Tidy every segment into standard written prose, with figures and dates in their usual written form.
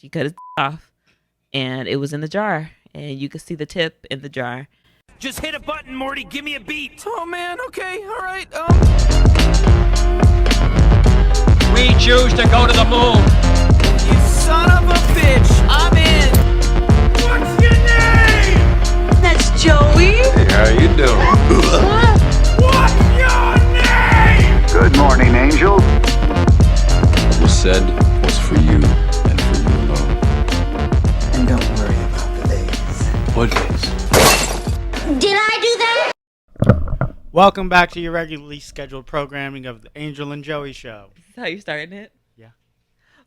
She cut his off, and it was in the jar, and you could see the tip in the jar. Just hit a button, Morty. Give me a beat. Oh man, okay, all right. We choose to go to the moon. You son of a bitch, I'm in. What's your name? That's Joey. Hey, how you doing? What's your name? Good morning, Angel. What was said was for you and for you alone. And don't worry about the days. What days? Did I do that? Welcome back to your regularly scheduled programming of the Angel and Joey Show. Is this how you're starting it? Yeah.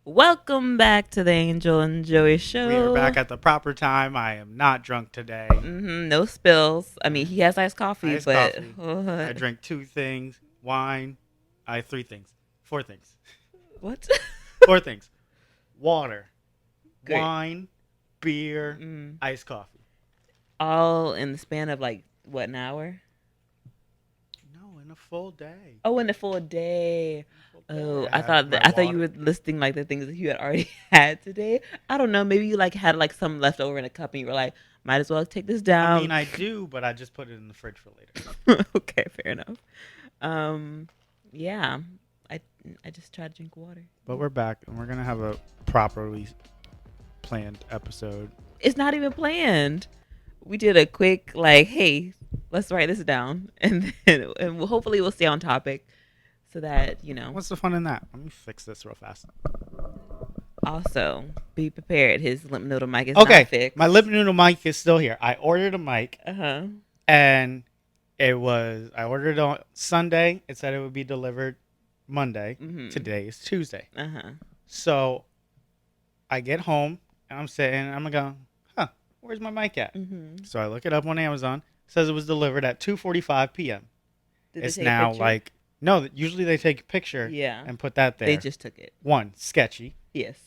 Welcome back to the Angel and Joey Show. We are back at the proper time. I am not drunk today. No spills. I mean, he has iced coffee, Iced but coffee. I drank 2 things. Wine. 3 things. 4 things. What? 4 things. Water. Great. Wine. Beer. Iced coffee. All in the span of like what, an hour? No, in a full day. Oh, in a full day. Oh, I had thought my I thought you water. were listing like the things that you had already had today. I don't know. Maybe you like had like some left over in a cup and you were like, might as well take this down. I mean, I do, but I just put it in the fridge for later. Okay, fair enough. Yeah, I just tried to drink water. But we're back, and we're going to have a properly planned episode. It's not even planned. We did a quick like, hey, let's write this down, and hopefully we'll stay on topic, so that What's the fun in that? Let me fix this real fast. Also, be prepared. His lip noodle mic is Okay, not fixed. my lip noodle mic is still here. I ordered a mic, and I ordered it on Sunday. It said it would be delivered Monday. Today is Tuesday. So I get home, and I'm sitting, I'm going, where's my mic at? So I look it up on Amazon. It says it was delivered at 2:45 p.m. It's now like, no, usually they take a picture and put that there. They just took it. One, sketchy. Yes.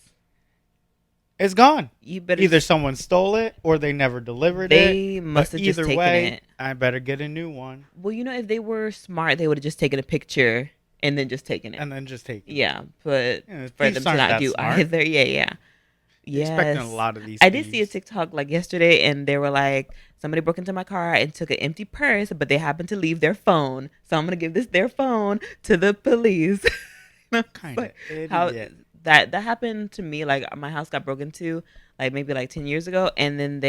It's gone. You better Either someone stole it or they never delivered it. They must have just either taken way, it. I better get a new one. Well, if they were smart, they would have just taken a picture and then just taken it. And then just take it. Yeah, but for thieves them to aren't not that do smart. either. Yeah. Yes. Expecting a lot of these I did see a thieves. TikTok like yesterday, and they were like, somebody broke into my car and took an empty purse, but they happened to leave their phone. So I'm gonna give their phone to the police. Kind of Like, how idiot. that happened to me. Like my house got broken into, like maybe like 10 years ago, and then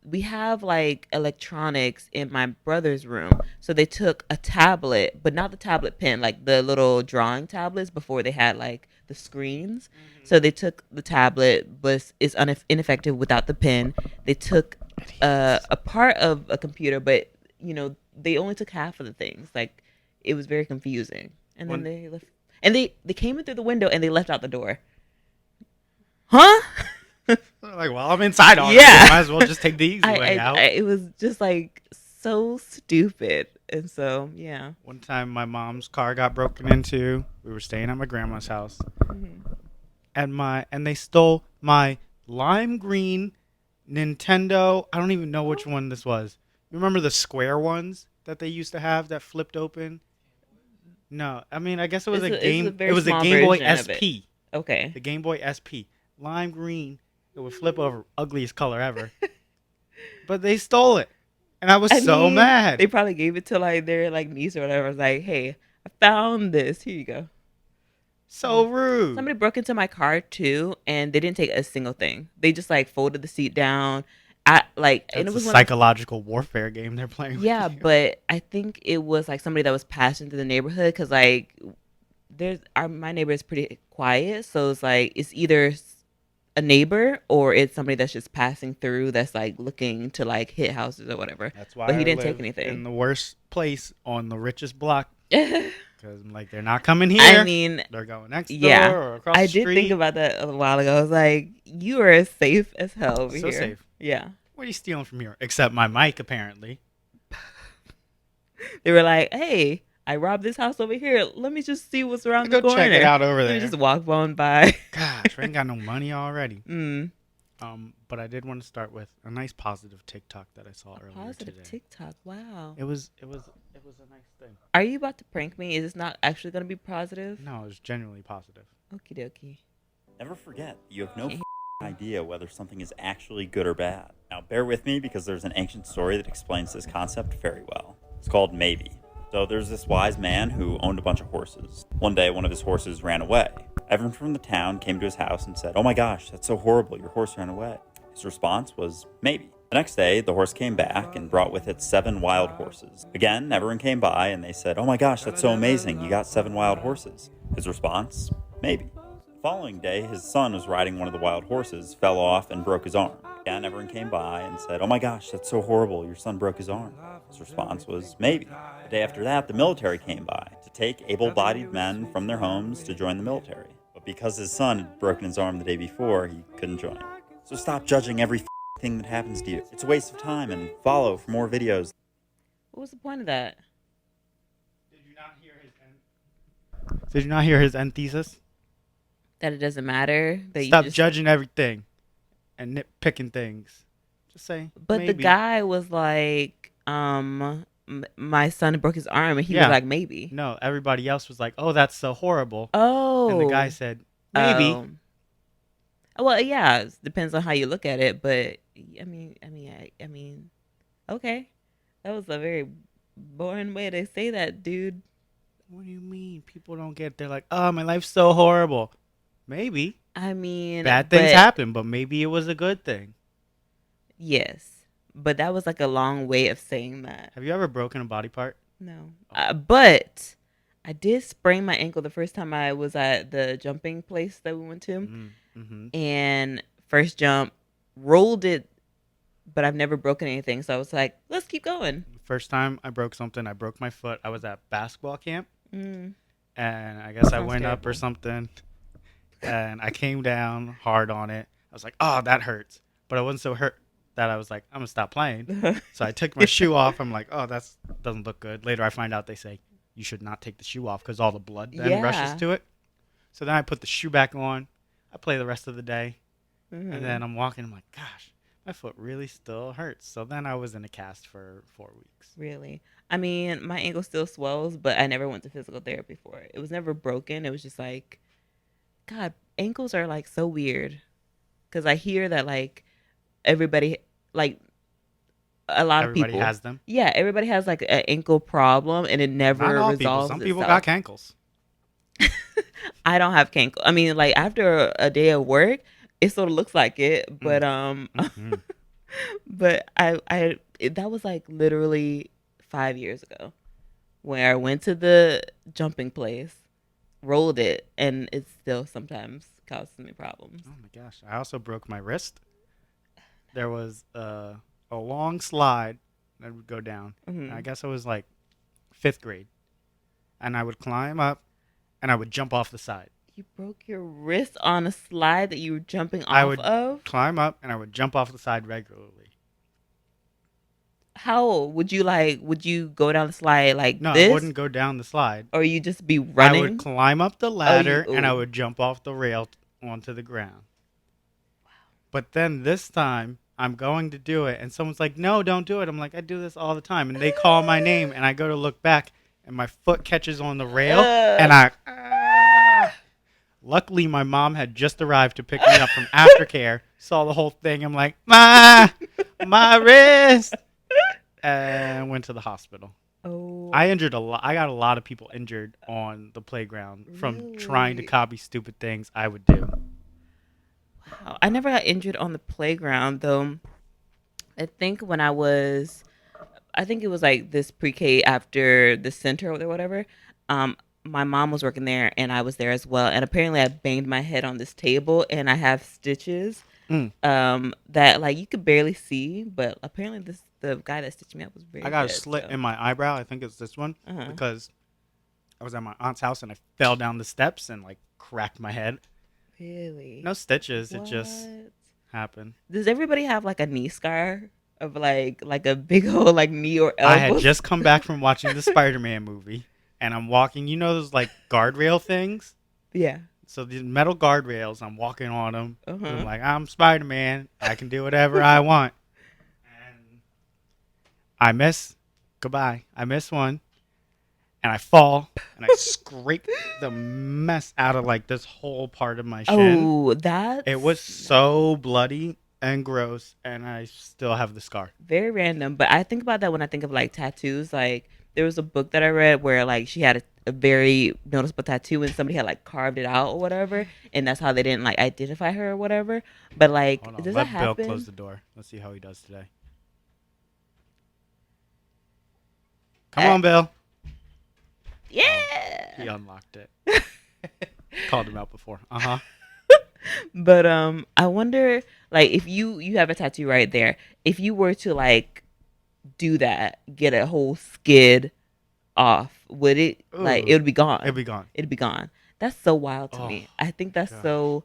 we have like electronics in my brother's room. So they took a tablet, but not the tablet pen, like the little drawing tablets before they had like the screens. So they took the tablet, but it's ineffective without the pen. They took a part of a computer, but they only took half of the things. Like it was very confusing. And then they left, and they came in through the window and they left out the door. Huh? Like, well, I'm inside already. Yeah. Might as well just take the easy way out. It was just like so stupid. And so, yeah. One time my mom's car got broken into. We were staying at my grandma's house. And they stole my lime green Nintendo. I don't even know which one this was. You remember the square ones that they used to have that flipped open? No. I mean, I guess it was a Game Boy SP. Okay. The Game Boy SP. Lime green. It would flip over. Ugliest color ever. But they stole it. And I was so mad. They probably gave it to like their like niece or whatever. I was like, hey, I found this. Here you go. So rude. Somebody broke into my car too, and they didn't take a single thing. They just like folded the seat down. And it was a psychological warfare game they're playing. Yeah, but I think it was like somebody that was passing through the neighborhood because like my neighbor is pretty quiet, so it's like it's either a neighbor or it's somebody that's just passing through that's like looking to like hit houses or whatever. That's why but he I didn't live take anything in the worst place on the richest block. Because like they're not coming here. I mean, they're going next door or across the street. I did think about that a while ago. I was like, you are as safe as hell over so here. Safe. Yeah. What are you stealing from here? Except my mic, apparently. They were like, hey, I robbed this house over here. Let me just see what's around the Go corner. check it out over there. Let me just walk on by. Gosh, we ain't got no money already. But I did want to start with a nice positive TikTok that I saw earlier Positive today. TikTok, wow. It was a nice thing. Are you about to prank me? Is this not actually going to be positive? No, it was genuinely positive. Okie dokie. Never forget, you have no idea whether something is actually good or bad. Now, bear with me because there's an ancient story that explains this concept very well. It's called Maybe. So there's this wise man who owned a bunch of horses. One day, one of his horses ran away. Everyone from the town came to his house and said, "Oh my gosh, that's so horrible, your horse ran away." His response was, "Maybe." The next day, the horse came back and brought with it 7 wild horses. Again, everyone came by and they said, "Oh my gosh, that's so amazing, you got 7 wild horses." His response, "Maybe." The following day, his son was riding one of the wild horses, fell off, and broke his arm. Again, everyone came by and said, "Oh my gosh, that's so horrible, your son broke his arm." His response was, "Maybe." The day after that, the military came by to take able-bodied men from their homes to join the military. But because his son had broken his arm the day before, he couldn't join. So stop judging every thing that happens to you. It's a waste of time, and follow for more videos. What was the point of that? Did you not hear his end thesis? That it doesn't matter. That Stop you just... judging everything and nitpicking things. Just say. But maybe. the guy was like, my son broke his arm, and he was like, maybe. No, everybody else was like, "Oh, that's so horrible." Oh. And the guy said, "Maybe." Well, yeah, it depends on how you look at it, but I mean, okay, that was a very boring way to say that, dude. What do you mean? People don't get it. They're like, "Oh, my life's so horrible." Maybe. I mean, bad things happen, but maybe it was a good thing. Yes, but that was like a long way of saying that. Have you ever broken a body part? No, but I did sprain my ankle the first time I was at the jumping place that we went to. Mm-hmm. And first jump, rolled it, but I've never broken anything. So I was like, let's keep going. First time I broke something, I broke my foot. I was at basketball camp. And I guess I went up or something. And I came down hard on it. I was like, "Oh, that hurts." But I wasn't so hurt that I was like, "I'm going to stop playing." So I took my shoe off. I'm like, "Oh, that doesn't look good." Later I find out they say, you should not take the shoe off because all the blood then rushes to it. So then I put the shoe back on. I play the rest of the day. And then I'm walking. I'm like, gosh, my foot really still hurts. So then I was in a cast for 4 weeks. Really? I mean, my ankle still swells, but I never went to physical therapy for it. It was never broken. It was just like, God, ankles are like so weird. Because I hear that like everybody, like a lot of people. Everybody has them? Yeah, everybody has like an ankle problem and it never Not all resolves people. Some people itself. got cankles. I don't have cankle. I mean, like after a day of work, it sort of looks like it, but but that was like literally 5 years ago, where I went to the jumping place, rolled it, and it still sometimes causes me problems. Oh my gosh! I also broke my wrist. There was a long slide that would go down. I guess I was like 5th grade, and I would climb up. And I would jump off the side. You broke your wrist on a slide that you were jumping off of? I would climb up and I would jump off the side regularly. How would you go down the slide like no, this? I wouldn't go down the slide. Or you just be running? I would climb up the ladder and I would jump off the rail onto the ground. Wow. But then this time I'm going to do it and someone's like, "No, don't do it." I'm like, "I do this all the time." And they call my name and I go to look back. And my foot catches on the rail, and luckily my mom had just arrived to pick me up from aftercare, saw the whole thing. I'm like, my wrist, and went to the hospital. Oh. I injured a lot. I got a lot of people injured on the playground from trying to copy stupid things I would do. Wow. I never got injured on the playground, though. I think when I was... I think it was like this pre-K after the center or whatever. My mom was working there and I was there as well. And apparently I banged my head on this table and I have stitches that like you could barely see. But apparently the guy that stitched me up was very I got good, a slit in my eyebrow. I think it's this one because I was at my aunt's house and I fell down the steps and like cracked my head. Really? No stitches. What? It just happened. Does everybody have like a knee scar? Of like a big old like knee or elbow. I had just come back from watching the Spider-Man movie, and I'm walking. You know those like guardrail things? Yeah. So these metal guardrails, I'm walking on them. I'm like, I'm Spider-Man. I can do whatever I want. And I miss. Goodbye. I miss one, and I fall and I scrape the mess out of like this whole part of my shin. Oh, that's It was so bloody and gross, and I still have the scar. very random. But I think about that when I think of like tattoos. Like there was a book that I read where like she had a very noticeable tattoo and somebody had like carved it out or whatever, and that's how they didn't like identify her or whatever. But like, Hold on, does that let Bill happen? close the door. Let's see how he does today. Come on, Bill. Yeah. He unlocked it. Called him out before. But I wonder, like, if you have a tattoo right there, if you were to like do that, get a whole skid off, would it like Ooh, it would be gone? it'd be gone. It'd be gone. That's so wild to Oh, me. I think that's gosh. so.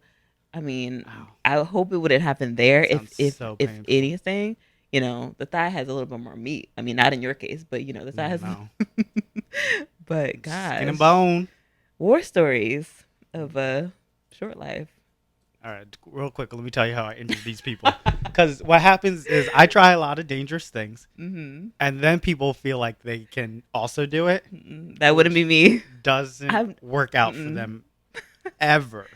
I mean, Ow. I hope it wouldn't happen there. Sounds If so if painful. anything, you know, the thigh has a little bit more meat. I mean, not in your case, but you know, the thigh has. No. But gosh, Skin and bone. war stories of a short life. All right, real quick, let me tell you how I injured these people. Because what happens is I try a lot of dangerous things, and then people feel like they can also do it. That wouldn't be me. Doesn't work out for them ever.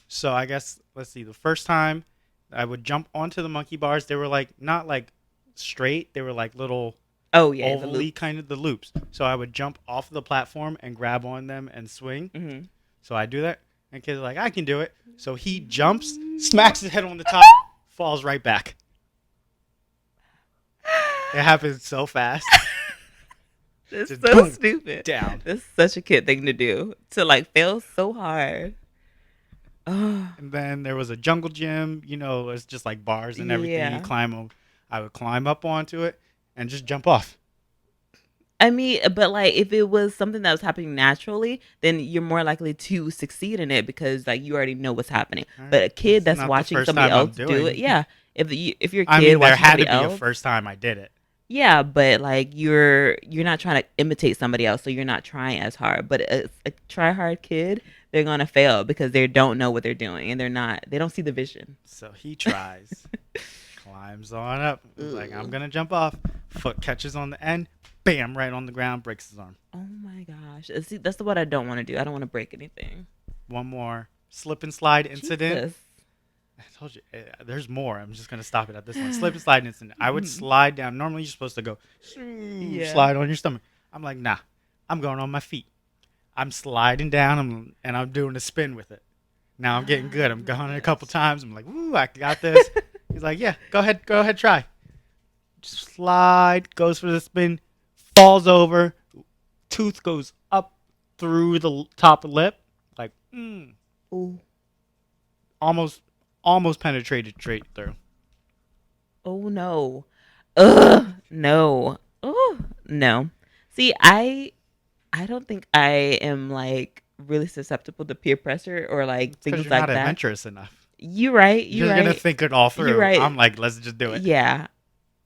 So I guess, let's see, the first time I would jump onto the monkey bars, they were like, not like straight, they were like little Oh yeah, the ovally loop. kind of the loops. So I would jump off the platform and grab on them and swing. So I do that, and kids are like, I can do it. So he jumps, smacks his head on the top, falls right back. It happens so fast. That's Just so boom, stupid. down. That's such a kid thing to do. To like fail so hard. Oh, And then there was a jungle gym, you know, it's just like bars and everything. Yeah. You climb them. I would climb up onto it and just jump off. I mean, but like if it was something that was happening naturally, then you're more likely to succeed in it because like you already know what's happening. But a kid It's that's not the watching first somebody time I'm else do doing it, yeah. If you're a kid I mean, there watching had to somebody be else, a first time I did it. yeah, but like you're not trying to imitate somebody else, so you're not trying as hard. But a try hard kid, they're gonna fail because they don't know what they're doing and they don't see the vision. So he tries, climbs on up. He's like, I'm going to jump off. Foot catches on the end. Bam, right on the ground, breaks his arm. Oh my gosh, see, that's what I don't want to do. I don't want to break anything. One more slip and slide incident. Jesus. I told you, there's more. I'm just going to stop it at this one. Slip and slide incident. I would slide down. Normally, you're supposed to go slide on your stomach. I'm like, nah, I'm going on my feet. I'm sliding down and I'm doing a spin with it. Now I'm getting good. I'm going a couple times. I'm like, woo, I got this. He's like, yeah, go ahead, try. Just slide, goes for the spin, falls over, tooth goes up through the top lip, like, Ooh. almost penetrated straight through. Oh no. Ugh. No. Oh no. See, I don't think I am like really susceptible to peer pressure or like Because things you're like not that. adventurous enough. You're right. You're gonna think it all through. You're right. I'm like, let's just do it. Yeah.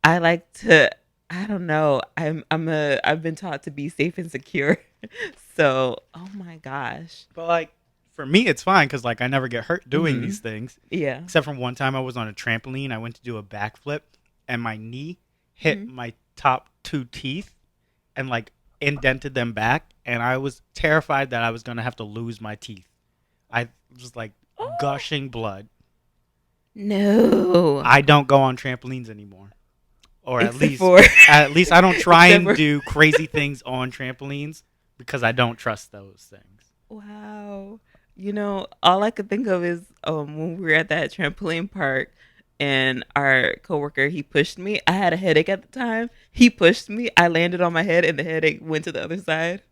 I like to. I don't know. I've been taught to be safe and secure. So, oh my gosh. But like for me, it's fine because like I never get hurt doing these things. Yeah. Except for one time I was on a trampoline. I went to do a backflip, and my knee hit my top two teeth, and like indented them back. And I was terrified that I was gonna have to lose my teeth. I was like gushing blood. No. I don't go on trampolines anymore. Or at Except least for- at least I don't try Except and for- do crazy things on trampolines because I don't trust those things. Wow. You know, all I could think of is when we were at that trampoline park and our coworker, he pushed me. I had a headache at the time. He pushed me. I landed on my head and the headache went to the other side.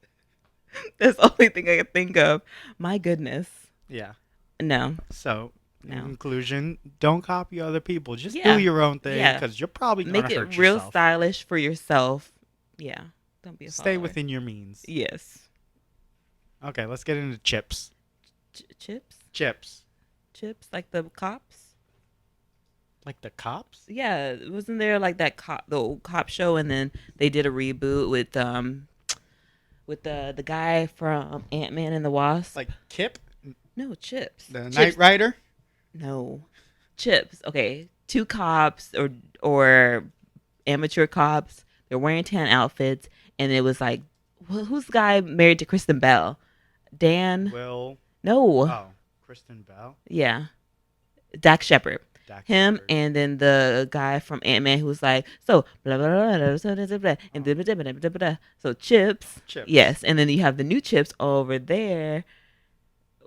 That's the only thing I could think of. My goodness. Yeah. No. So, No. in conclusion, don't copy other people. Just Yeah. do your own thing Yeah. because you're probably going Make to it hurt real yourself. stylish for yourself. Yeah. Don't be a Stay follower. within your means. Yes. Okay, let's get into chips. Chips? Chips. Chips? Like the cops? Like the cops? Yeah. Wasn't there like that the old cop show and then they did a reboot with the guy from Ant-Man and the Wasp? Like Kip? No, Chips. The Chips. Knight Rider? No. Chips. Okay. Two cops or amateur cops. They're wearing tan outfits and it was like who's the guy married to Kristen Bell? Dan? Will. No. Oh, Kristen Bell. Yeah. Dax Shepard. Dax Him Shepard. and then the guy from Ant-Man who was like, so blah blah blah blah blah blah blah and blah, blah, blah, blah, blah, blah. So Chips. Yes, and then you have the new Chips over there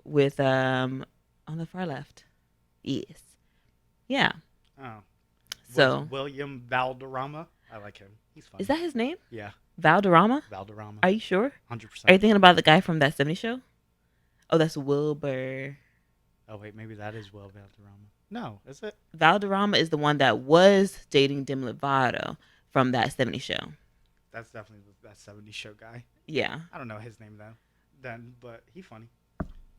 with on the far left. Yes. Yeah. Oh. So William Valderrama. I like him. He's funny. Is that his name? Yeah. Valderrama? Valderrama. Are you sure? 100%. Are you thinking about the guy from that 70s show? Oh, that's Wilbur. Oh wait, maybe that is Will Valderrama. No, is it? Valderrama is the one that was dating Demi Lovato from that 70s show. That's definitely that 70s show guy. Yeah. I don't know his name though. Then, but he funny.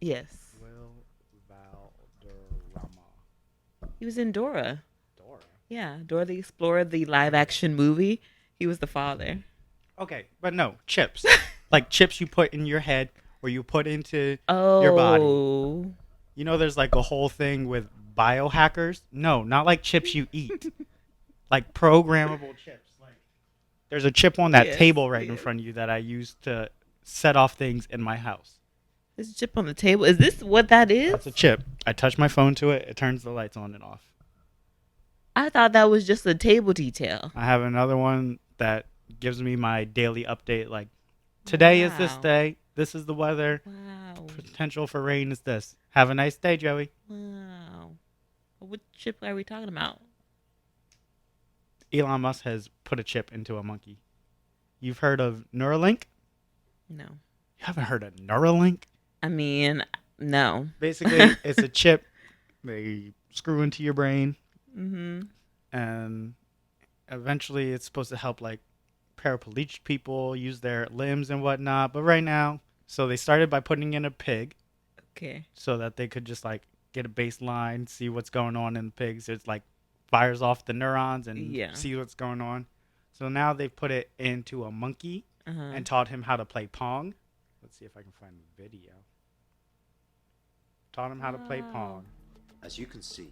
Yes. Will Valderrama. He was in Dora. Dora. Yeah, Dora the Explorer, the live action movie. He was the father. Okay, but no, chips. Like chips you put in your head or you put into Oh. your body. You know there's like a whole thing with biohackers? No, not like chips you eat. Like programmable chips. Like there's a chip on that table right in front of you that I use to set off things in my house. There's a chip on the table. Is this what that is? That's a chip. I touch my phone to it, it turns the lights on and off. I thought that was just a table detail. I have another one that gives me my daily update. Like, today is this day. This is the weather. Wow. Potential for rain is this. Have a nice day, Joey. Wow. What chip are we talking about? Elon Musk has put a chip into a monkey. You've heard of Neuralink? No. You haven't heard of Neuralink? I mean, no. Basically, it's a chip they screw into your brain. Mm-hmm. And eventually it's supposed to help like paraplegic people use their limbs and whatnot. But right now, so they started by putting in a pig. Okay. So that they could just like get a baseline, see what's going on in the pigs. It's like fires off the neurons and see what's going on. So now they've put it into a monkey and taught him how to play Pong. Let's see if I can find the video. Taught him how to play Pong. As you can see,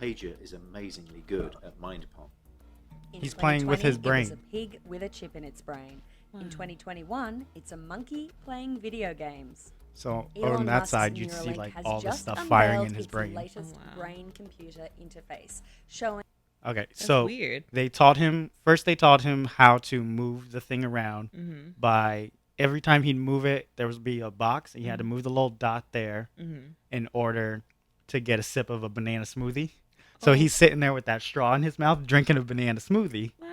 Pager is amazingly good at mind pong. He's playing with his brain. It was a pig with a chip in its brain. In 2021, it's a monkey playing video games. So Elon on that Musk's side, you'd see Neuralink like has all the just stuff firing in unveiled his its brain. latest brain-computer interface, showing. Okay, That's so weird. They taught him how to move the thing around by every time he'd move it, there would be a box, and he had to move the little dot there in order to get a sip of a banana smoothie. So he's sitting there with that straw in his mouth, drinking a banana smoothie. Wow.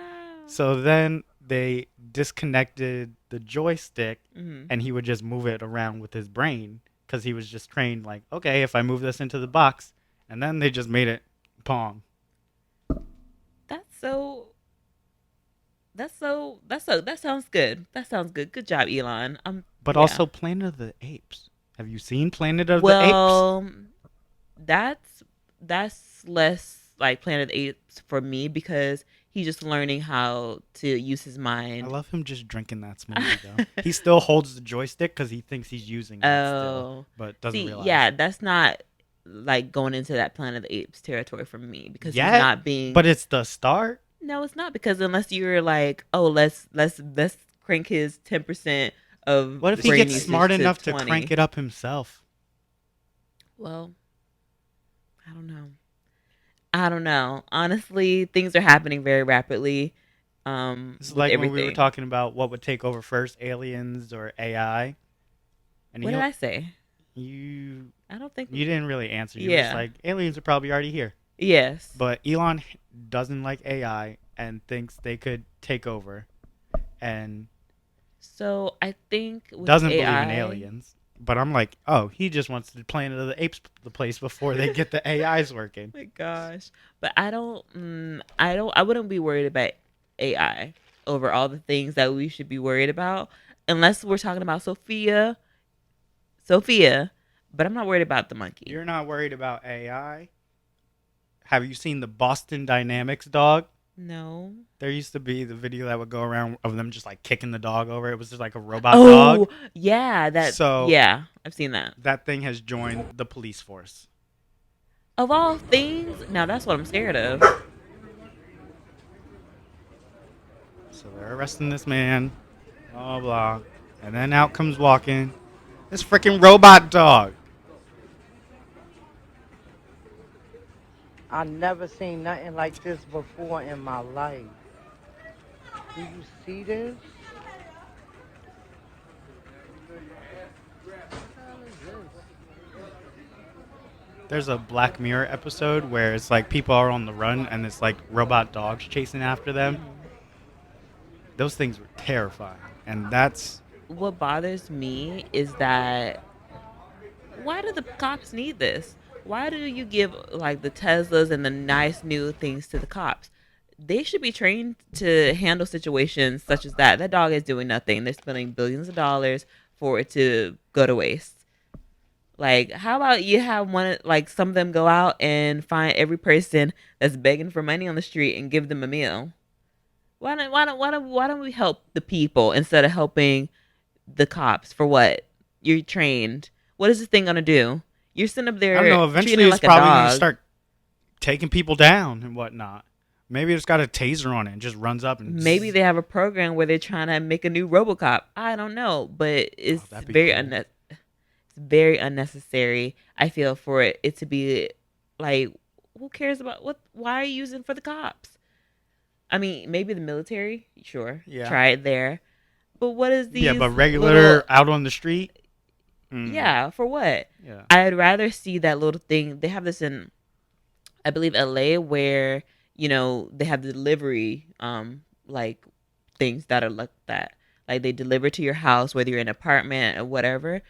So then they disconnected the joystick, and he would just move it around with his brain because he was just trained like, okay, if I move this into the box, and then they just made it Pong. That sounds good. That sounds good. Good job, Elon. But also Planet of the Apes. Have you seen Planet of the Apes? Well, that's less like Planet of the Apes for me because he's just learning how to use his mind. I love him just drinking that smoothie though. He still holds the joystick because he thinks he's using it still, but doesn't realize. Yeah, that's not like going into that Planet of the Apes territory for me because he's not being. But it's the start. No, it's not because unless you're like, oh, let's crank his 10% of. What if he gets smart enough to crank it up himself? Well, I don't know. Honestly, things are happening very rapidly. It's like when we were talking about what would take over first, aliens or AI. And what did I say? I don't think you didn't really answer. You were just like, aliens are probably already here. Yes. But Elon doesn't like AI and thinks they could take over. And so I think with doesn't AI, believe in aliens. But I'm like, oh, he just wants the Planet of the Apes the place before they get the AIs working. Oh my gosh. But I wouldn't be worried about AI over all the things that we should be worried about unless we're talking about Sophia, but I'm not worried about the monkey. You're not worried about AI? Have you seen the Boston Dynamics dog? No. There used to be the video that would go around of them just like kicking the dog over. It was just like a robot dog. Oh, yeah. Yeah, I've seen that. That thing has joined the police force. Of all things, now that's what I'm scared of. So they're arresting this man. Blah, blah. And then out comes walking this freaking robot dog. I never seen nothing like this before in my life. Do you see this? There's a Black Mirror episode where it's like people are on the run and it's like robot dogs chasing after them. Those things were terrifying. And that's what bothers me is that why do the cops need this? Why do you give like the Teslas and the nice new things to the cops? They should be trained to handle situations such as that. That dog is doing nothing. They're spending billions of dollars for it to go to waste. Like, how about you have one, like some of them go out and find every person that's begging for money on the street and give them a meal? Why don't we help the people instead of helping the cops? For what? You're trained. What is this thing gonna do? You're sitting up there. I don't know. Eventually, treating it it's like probably a going to dog. start taking people down and whatnot. Maybe it's got a taser on it and just runs up and. Maybe they have a program where they're trying to make a new RoboCop. I don't know, but it's very cool. it's very unnecessary. I feel for it to be like, who cares about what? Why are you using for the cops? I mean, maybe the military. Sure, Yeah. try it there. But what is these? Yeah, but regular little, out on the street. Yeah, for what? Yeah. I'd rather see that little thing. They have this in, I believe, LA, where they have delivery, like things that are like that. Like they deliver to your house, whether you're in an apartment or whatever.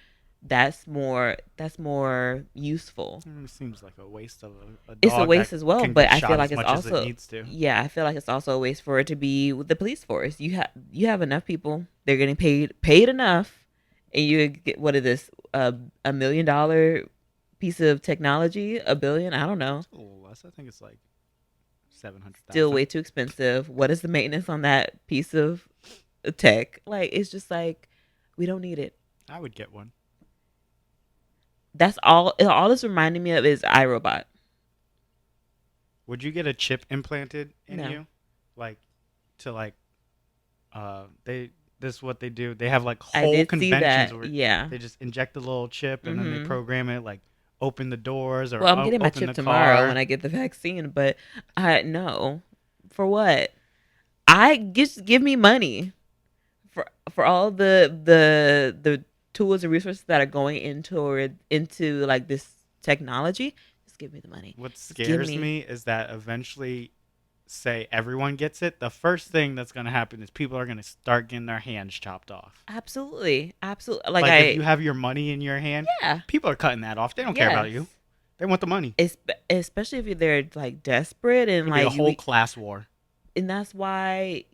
That's more useful. It seems like a waste of a dog. It's a waste that as well, can but get I shot feel as like it's much as also it needs to. yeah, I feel like it's also a waste for it to be with the police force. You have enough people. They're getting paid enough, and you get what is this $1 million piece of technology? $1 billion? I don't know. It's a little less. I think it's like 700,000. Still way too expensive. What is the maintenance on that piece of tech? Like it's just like we don't need it. I would get one. That's all it's reminding me of is iRobot. Would you get a chip implanted in No. you? Like this is what they do. They have like I whole did see conventions that. where Yeah. they just inject a little chip and then they Mhm. program it, like open the doors or Well, I'm getting my open chip the tomorrow car. when I get the vaccine, but I no. For what? I just give me money for all the tools and resources that are going into like this technology. Just give me the money. What Just give scares me is that eventually, say everyone gets it, the first thing that's going to happen is people are going to start getting their hands chopped off. Absolutely. Like if you have your money in your hand, Yeah. people are cutting that off. They don't care about Yes. you. They want the money. Especially if they're like desperate and It'll be like a whole class war. and that's why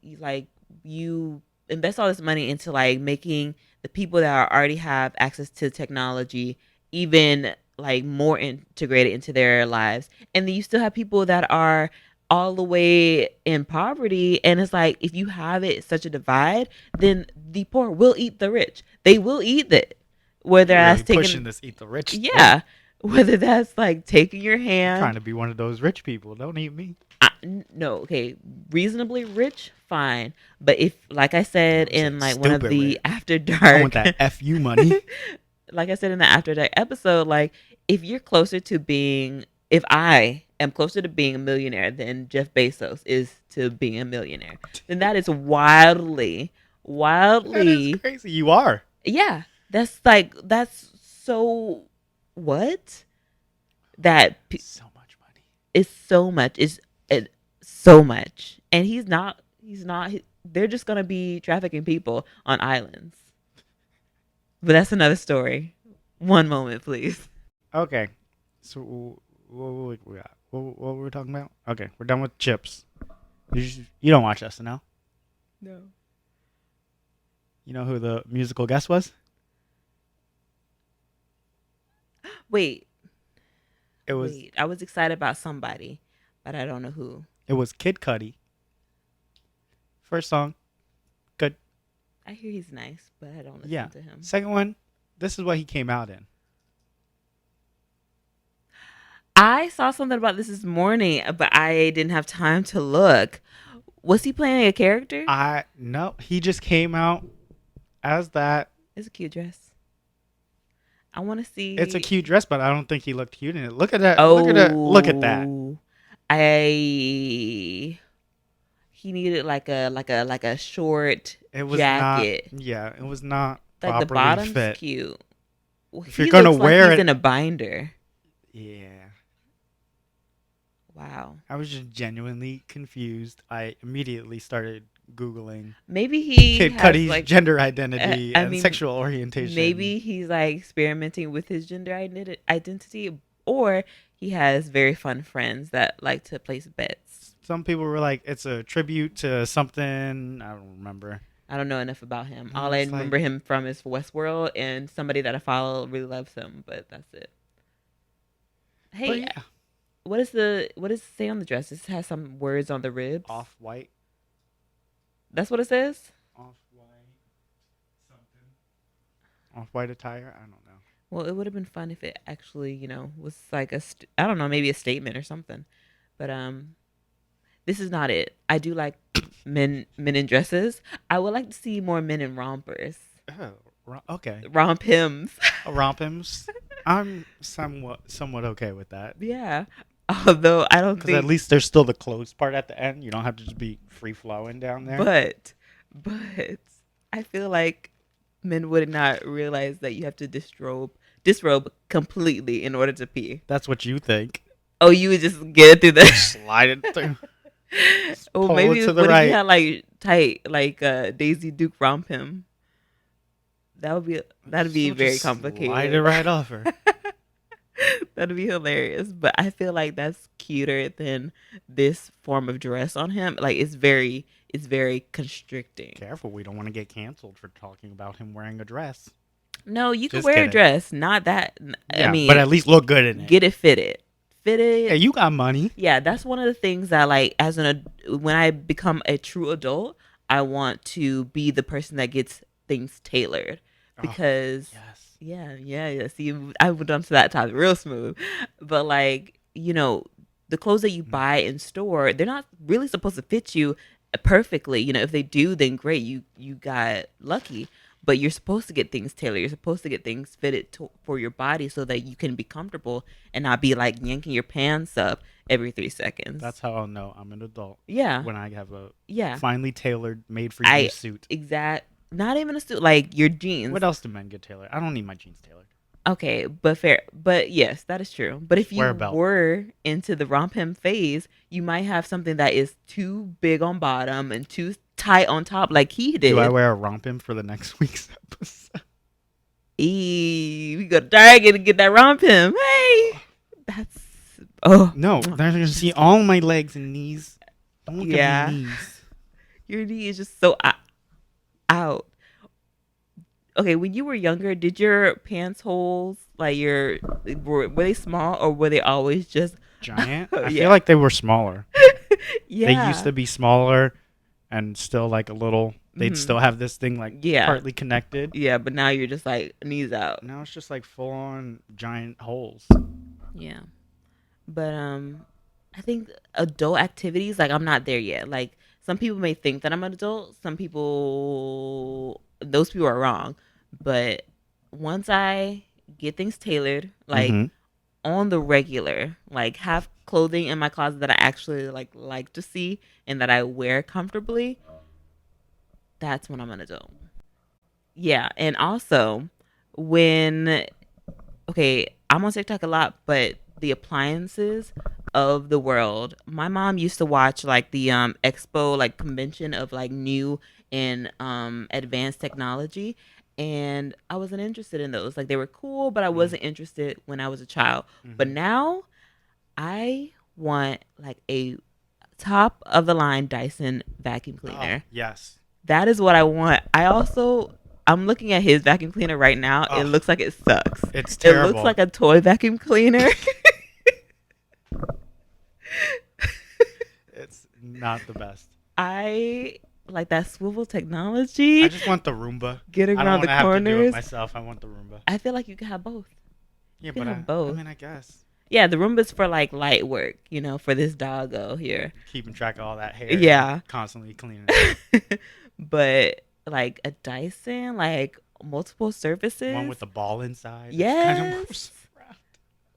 you invest all this money into like making the people that already have access to technology even like more integrated into their lives, and then you still have people that are all the way in poverty, and it's like if you have it such a divide, then the poor will eat the rich. They will eat it, whether You're that's really taking pushing this eat the rich thing. yeah, whether that's like taking your I'm hand. trying to be one of those rich people. Don't eat me. No, okay, reasonably rich, fine. But if, like I said in like one of stupid the rich. After Dark, I want that FU money. like I said in the After Dark episode, like if I am closer to being a millionaire than Jeff Bezos is to being a millionaire, then that is wildly That is crazy. You are. yeah. That's so what? So much money. It's so much. It's so much, and he's not. They're just gonna be trafficking people on islands. But that's another story. One moment, please. Okay. So what we got? What were we talking about? Okay, we're done with chips. You don't watch SNL? No. You know who the musical guest was? Wait. It was Wait. I was excited about somebody, but I don't know who. It was Kid Cudi. First song, good. I hear he's nice, but I don't listen Yeah. to him. Second one, this is what he came out in. I saw something about this morning, but I didn't have time to look. Was he playing a character? No, he just came out as that, It's a cute dress. I want to see. it's a cute dress, but I don't think he looked cute in it. Look at that. Oh, Look at that. He needed like a short It was jacket. not. Yeah, it was not Like the properly bottom's fit. cute. Well, If you're gonna wear he's it in a binder. Yeah. Wow. I was just genuinely confused. I immediately started Googling Maybe he Kid has, Cudi's like, gender identity I and mean, sexual orientation. Maybe he's like experimenting with his gender identity, or he has very fun friends that like to place bets. Some people were like, it's a tribute to something. I don't remember. I don't know enough about him. And All I it's like- remember him from is Westworld, and somebody that I follow really loves him, but that's it. Hey, But yeah, what does it say on the dress? It has some words on the ribs. off white. That's what it says? Off white. Something. Off white attire? I don't know. Well, it would have been fun if it actually, was like I don't know, maybe a statement or something. But this is not it. I do like men in dresses. I would like to see more men in rompers. Oh, okay. Romp hymns. Rompims. I'm somewhat okay with that. Yeah. Although I don't Because think at least there's still the closed part at the end. You don't have to just be free flowing down there. But I feel like men would not realize that you have to disrobe completely in order to pee. That's what you think. Oh, you would just get it through the Slide it through. Oh, pull maybe it to the what if right. you had like tight, like Daisy Duke romp him? That'd be So very just complicated. Slide it right off her. That'd be hilarious. But I feel like that's cuter than this form of dress on him. Like it's very constricting. Careful, we don't want to get canceled for talking about him wearing a dress. No, you can Just wear kidding. a dress, not that. Yeah, I mean, but at least look good in it. get it fitted. Fitted. Hey, you got money. Yeah, that's one of the things that like when I become a true adult, I want to be the person that gets things tailored because yeah. See, I went on to that topic real smooth, but like the clothes that you buy in store, they're not really supposed to fit you perfectly. If they do, then great, you got lucky. But you're supposed to get things tailored. You're supposed to get things fitted for your body so that you can be comfortable and not be like yanking your pants up every 3 seconds. That's how I'll know I'm an adult. Yeah. When I have a Yeah. finely tailored, made for you suit. Not even a suit, like your jeans. What else do men get tailored? I don't need my jeans tailored. Okay, but fair. But yes, that is true. But if Wear you a belt. were into the romp him phase, you might have something that is too big on bottom and too tight on top, like he did. Do I wear a rompim for the next week's episode? We go to Target and get that romp him. Hey, that's No, they're gonna see all my legs and knees. Don't look at my knees. Your knee is just so out. Okay, when you were younger, did your pants holes like were they small or were they always just Giant? I Yeah. feel like they were smaller. Yeah. They used to be smaller and still like a little. They'd still have this thing like partly connected. Yeah, but now you're just like knees out. Now it's just like full on giant holes. Yeah. But I think adult activities, like I'm not there yet. Like some people may think that I'm an adult. Those people are wrong. But once I get things tailored, like on the regular, like have clothing in my closet that I actually like to see and that I wear comfortably, that's when I'm an adult. Yeah, and also I'm on TikTok a lot, but the appliances of the world. My mom used to watch like the expo, like convention of like new and advanced technology, and I wasn't interested in those. Like they were cool, but I wasn't interested when I was a child. But now I want like a top of the line Dyson vacuum cleaner. Yes. That is what I want. I'm looking at his vacuum cleaner right now. It looks like it sucks. It's terrible. It looks like a toy vacuum cleaner. It's not the best. I like that swivel technology. I just want the Roomba. Getting I don't around the wanna have to do it corners. myself. I want the Roomba. I feel like you can have both. Yeah, You can but have both. I mean, I guess. Yeah, the Roomba's for like light work, for this doggo here. Keeping track of all that hair. Yeah. Constantly cleaning. But like a Dyson, like multiple surfaces. One with the ball inside. Yes. Kind of moves around.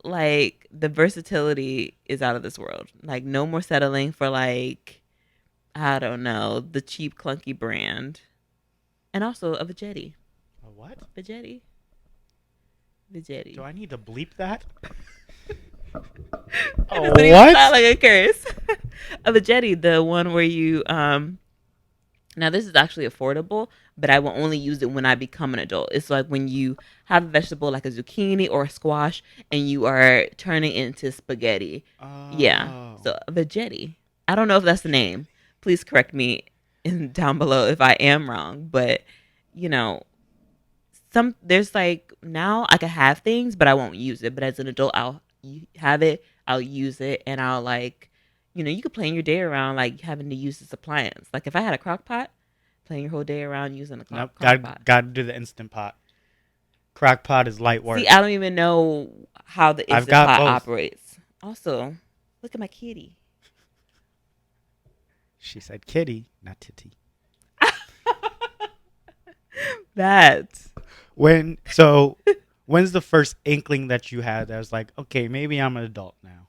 Like the versatility is out of this world. Like no more settling for like, I don't know, the cheap clunky brand. And also a Vegetti. A what? Vegetti. Vegetti. Do I need to bleep that? It doesn't even sound like a curse. A Vegetti, the one where you now this is actually affordable, but I will only use it when I become an adult. It's like when you have a vegetable like a zucchini or a squash and you are turning it into spaghetti. Yeah. So a Vegetti. I don't know if that's the name. Please correct me down below if I am wrong, but you know, there's like now I can have things but I won't use it, but as an adult I'll have it, I'll use it, and I'll like, you know, you could plan your day around like having to use this appliance. Like if I had a crock pot, plan your whole day around using a crock pot. Gotta do the Instant Pot. Crock pot is light work. See, I don't even know how the Instant Pot operates. Also, look at my kitty. She said kitty, not titty. When's the first inkling that you had that was like, okay, maybe I'm an adult now?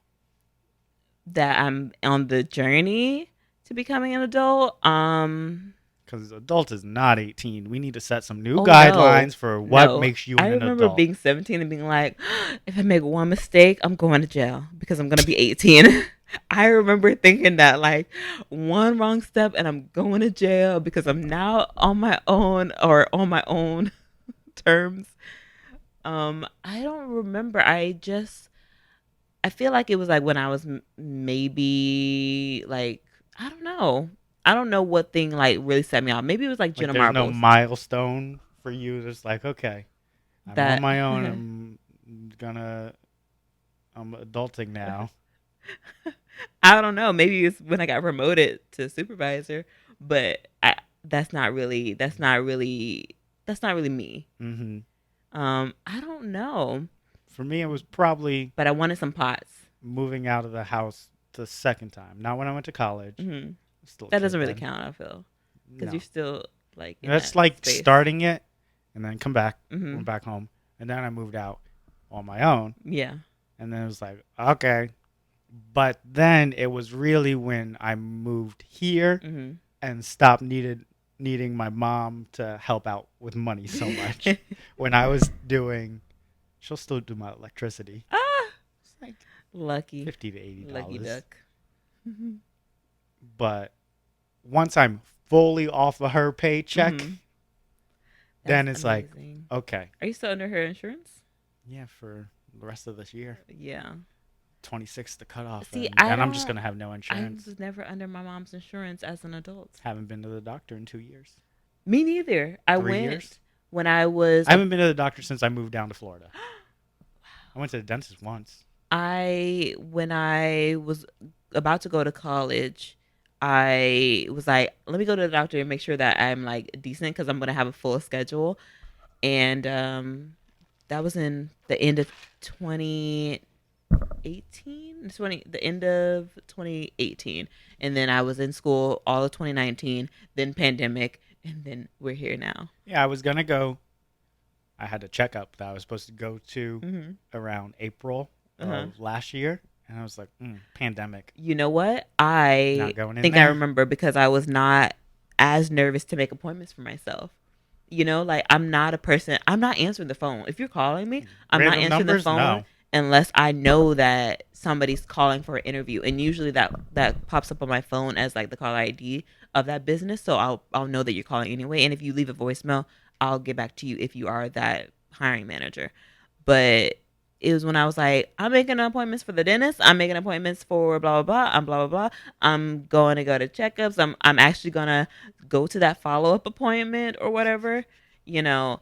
That I'm on the journey to becoming an adult. Because adult is not 18. We need to set some new guidelines for what makes you an adult. I remember being 17 and being like, if I make one mistake, I'm going to jail because I'm going to be 18. I remember thinking that, like, one wrong step and I'm going to jail because I'm now on my own or on my own terms. I don't remember. I feel like it was like when I was maybe like, I don't know. I don't know what thing like really set me off. Maybe it was like Jenna Marbles. Marbles. No milestone for you. It's like, okay, I'm on my own. I'm adulting now. I don't know. Maybe it's when I got promoted to supervisor, but that's not really me. Mm-hmm. I don't know. For me, it was probably. But I wanted some pots. Moving out of the house the second time, not when I went to college. Mm-hmm. That doesn't really count, I feel, because you're still like. That's like space. Starting it, and then come back, went back home, and then I moved out on my own. Yeah. And then it was like, okay. But then it was really when I moved here and stopped needing my mom to help out with money so much. When I was doing, she'll still do my electricity. It's like lucky $50 to $80. Lucky duck. But once I'm fully off of her paycheck, then it's amazing. Like, okay. Are you still under her insurance? Yeah, for the rest of this year. Yeah. 26 the cutoff. See, and I'm just going to have no insurance. I was never under my mom's insurance as an adult. Haven't been to the doctor in 2 years. Me neither. I went years? When I was. I haven't been to the doctor since I moved down to Florida. I went to the dentist once. When I was about to go to college, I was like, let me go to the doctor and make sure that I'm like decent because I'm going to have a full schedule. And that was in the end of 2018, the end of 2018. And then I was in school all of 2019, then pandemic, and then we're here now. Yeah, I was going to go. I had a checkup that I was supposed to go to around April of last year. And I was like, pandemic. You know what? I think I remember because I was not as nervous to make appointments for myself. You know, like I'm not a person. I'm not answering the phone. If you're calling me, I'm not answering the phone unless I know that somebody's calling for an interview. And usually that pops up on my phone as like the caller ID of that business. So I'll know that you're calling anyway. And if you leave a voicemail, I'll get back to you if you are that hiring manager. But it was when I was like, I'm making appointments for the dentist. I'm making appointments for blah, blah, blah. I'm blah, blah, blah. I'm going to go to checkups. I'm actually going to go to that follow-up appointment or whatever. You know,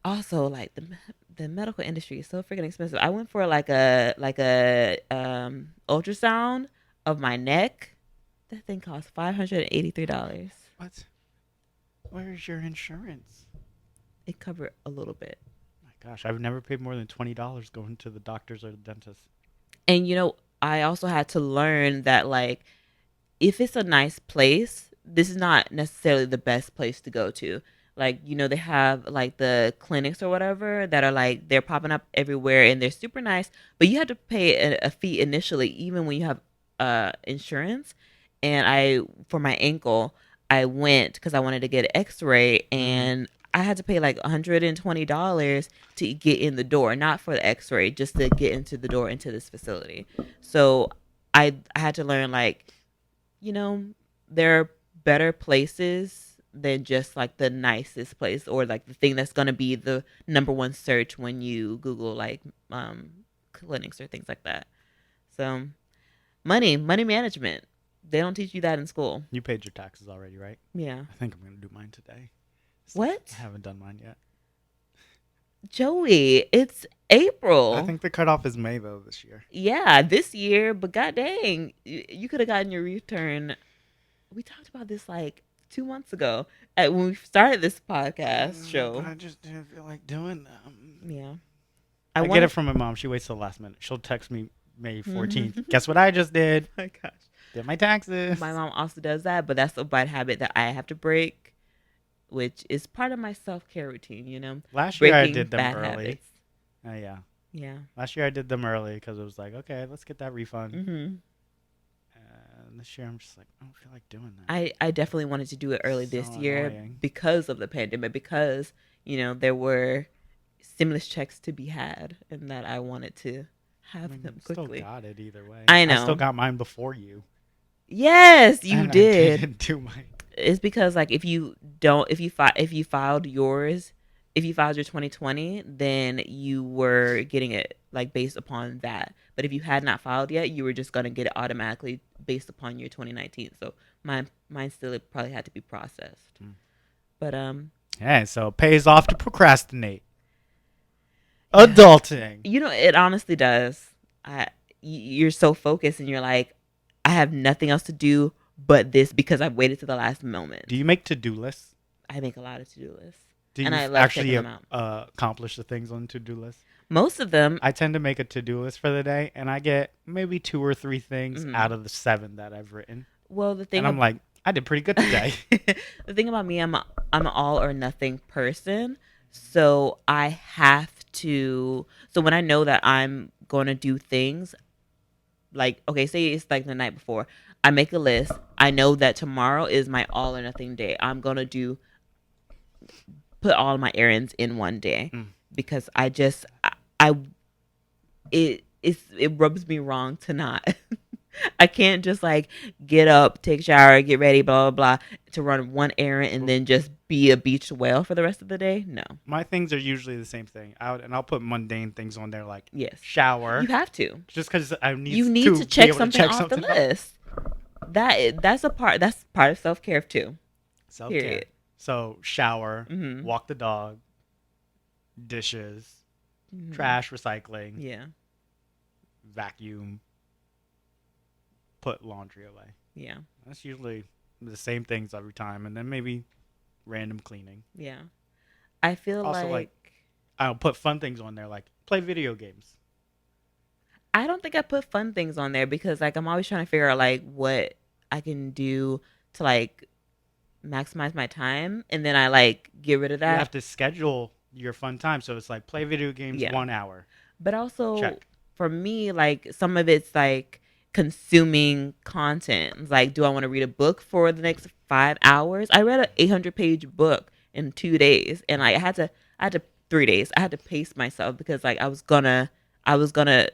also like the medical industry is so freaking expensive. I went for like a ultrasound of my neck. That thing cost $583. What? Where's your insurance? It covered a little bit. Gosh, I've never paid more than $20 going to the doctors or the dentist. And, you know, I also had to learn that, like, if it's a nice place, this is not necessarily the best place to go to. Like, you know, they have like the clinics or whatever that are like, they're popping up everywhere and they're super nice, but you have to pay a fee initially, even when you have insurance. And for my ankle, I went because I wanted to get an x-ray, and I had to pay like $120 to get in the door, not for the x-ray, just to get into the door into this facility. So I had to learn, like, you know, there are better places than just like the nicest place, or like the thing that's going to be the number one search when you Google like clinics or things like that. So money management. They don't teach you that in school. You paid your taxes already, right? Yeah. I think I'm going to do mine today. What? I haven't done mine yet. Joey, it's April. I think the cutoff is May, though, this year. Yeah, this year, but god dang, you could have gotten your return. We talked about this like 2 months ago when we started this podcast show. But I just didn't feel like doing them. Yeah. I get it from my mom. She waits till the last minute. She'll text me May 14th. Guess what I just did? Oh my gosh. Did my taxes. My mom also does that, but that's a bad habit that I have to break, which is part of my self-care routine, you know? Last year I Breaking did them bad early. habits. Yeah. Yeah. Last year I did them early because it was like, okay, let's get that refund. And this year I'm just like, I don't feel like doing that. I definitely wanted to do it early this year annoying. because of the pandemic, because, you know, there were stimulus checks to be had and that I wanted to have them quickly. Still got it either way. I know. I still got mine before you. Yes, you and did. I didn't do mine. It's because like if you filed your 2020, then you were getting it like based upon that. But if you had not filed yet, you were just gonna get it automatically based upon your 2019. So mine still probably had to be processed. But yeah, so it pays off to procrastinate. Adulting. You know, it honestly does. You're so focused and you're like, I have nothing else to do but this because I've waited to the last moment. Do you make to-do lists? I make a lot of to-do lists. Do you and I love actually checking them out. Accomplish the things on to-do lists? Most of them. I tend to make a to-do list for the day, and I get maybe 2 or 3 things out of the 7 that I've written. Well, the thing, and I'm like, I did pretty good today. The thing about me, I'm an all or nothing person, so I have to. So when I know that I'm going to do things, like, okay, say it's like the night before, I make a list. I know that tomorrow is my all or nothing day. I'm gonna put all my errands in one day because it rubs me wrong to not. I can't just like get up, take a shower, get ready, blah blah blah, to run one errand and then just be a beached whale for the rest of the day. No, my things are usually the same thing. I'll put mundane things on there like shower. You have to, just because I need. You need to check something off the list. That's part of self-care too. Self-care. Period. So shower, walk the dog, dishes, trash, recycling, vacuum, put laundry away. Yeah, that's usually the same things every time, and then maybe random cleaning. Yeah, I feel also like I'll put fun things on there, like play video games. I don't think I put fun things on there because like I'm always trying to figure out like what I can do to like maximize my time, and then I like get rid of that. You have to schedule your fun time, so it's like play video games 1 hour. But also for me, like some of it's like consuming content. Like, do I want to read a book for the next 5 hours? I read an 800-page book in 2 days, and I had to 3 days. I had to pace myself because like I was gonna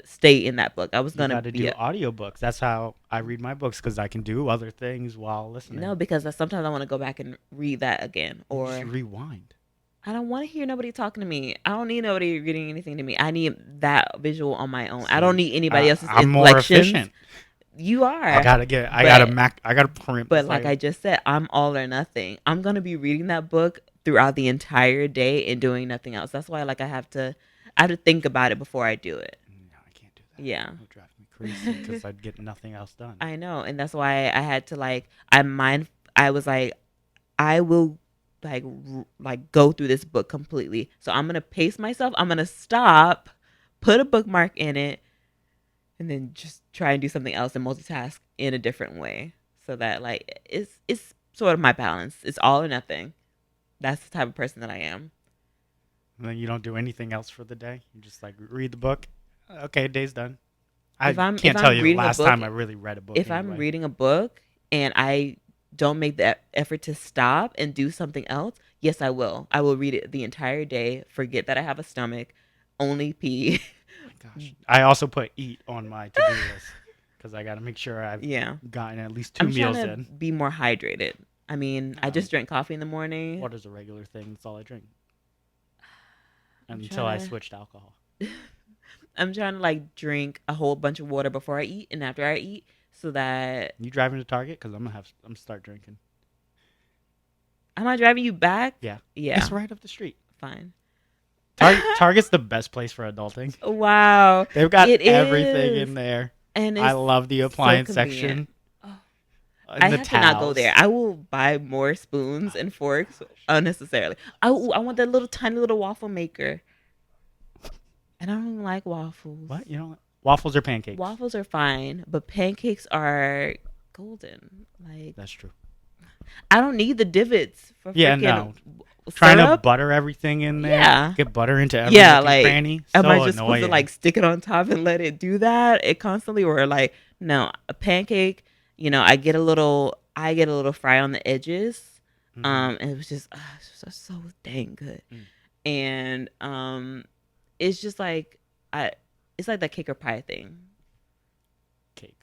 stay in that book. I was gonna do audiobooks. That's how I read my books, because I can do other things while listening. No, because sometimes I want to go back and read that again, or just rewind. I don't want to hear nobody talking to me. I don't need nobody reading anything to me. I need that visual on my own. I don't need anybody else's I'm more efficient. You are. I gotta print. But like I just said, I'm all or nothing. I'm gonna be reading that book throughout the entire day and doing nothing else. That's why like I have to think about it before I do it. No, I can't do that. Yeah. It would drive me crazy because I'd get nothing else done. I know, and that's why I had to I was like, I will like go through this book completely. So I'm gonna pace myself. I'm gonna stop, put a bookmark in it, and then just try and do something else and multitask in a different way, so that like it's sort of my balance. It's all or nothing. That's the type of person that I am. And then you don't do anything else for the day. You just like read the book. Okay, day's done. I can't tell you the last time I really read a book. If I'm reading a book and I don't make the effort to stop and do something else, yes, I will. I will read it the entire day. Forget that I have a stomach. Only pee. Oh my gosh. I also put eat on my to-do list because I got to make sure I've gotten at least 2 meals in. I'm trying to be more hydrated. I mean, I just drank coffee in the morning. Water's a regular thing. That's all I drink. Until I switched alcohol. I'm trying to like drink a whole bunch of water before I eat and after I eat, so that you driving to Target because I'm gonna start drinking. Am I driving you back? Yeah. Yeah. It's right up the street. Fine. Target's the best place for adulting. Wow. They've got everything in there. And I love the appliance section. I have to not go there. I will buy more spoons and forks unnecessarily. I want that little tiny little waffle maker. And I don't even like waffles. What? You don't? Waffles or pancakes? Waffles are fine, but pancakes are golden. Like that's true. I don't need the divots for no. Trying to butter everything in there. Yeah. Get butter into every cranny. Am I just supposed to like stick it on top and let it do that? It constantly or like no, a pancake, I get a little fry on the edges. And it was just so dang good. And it's just like it's like that cake or pie thing. Cake.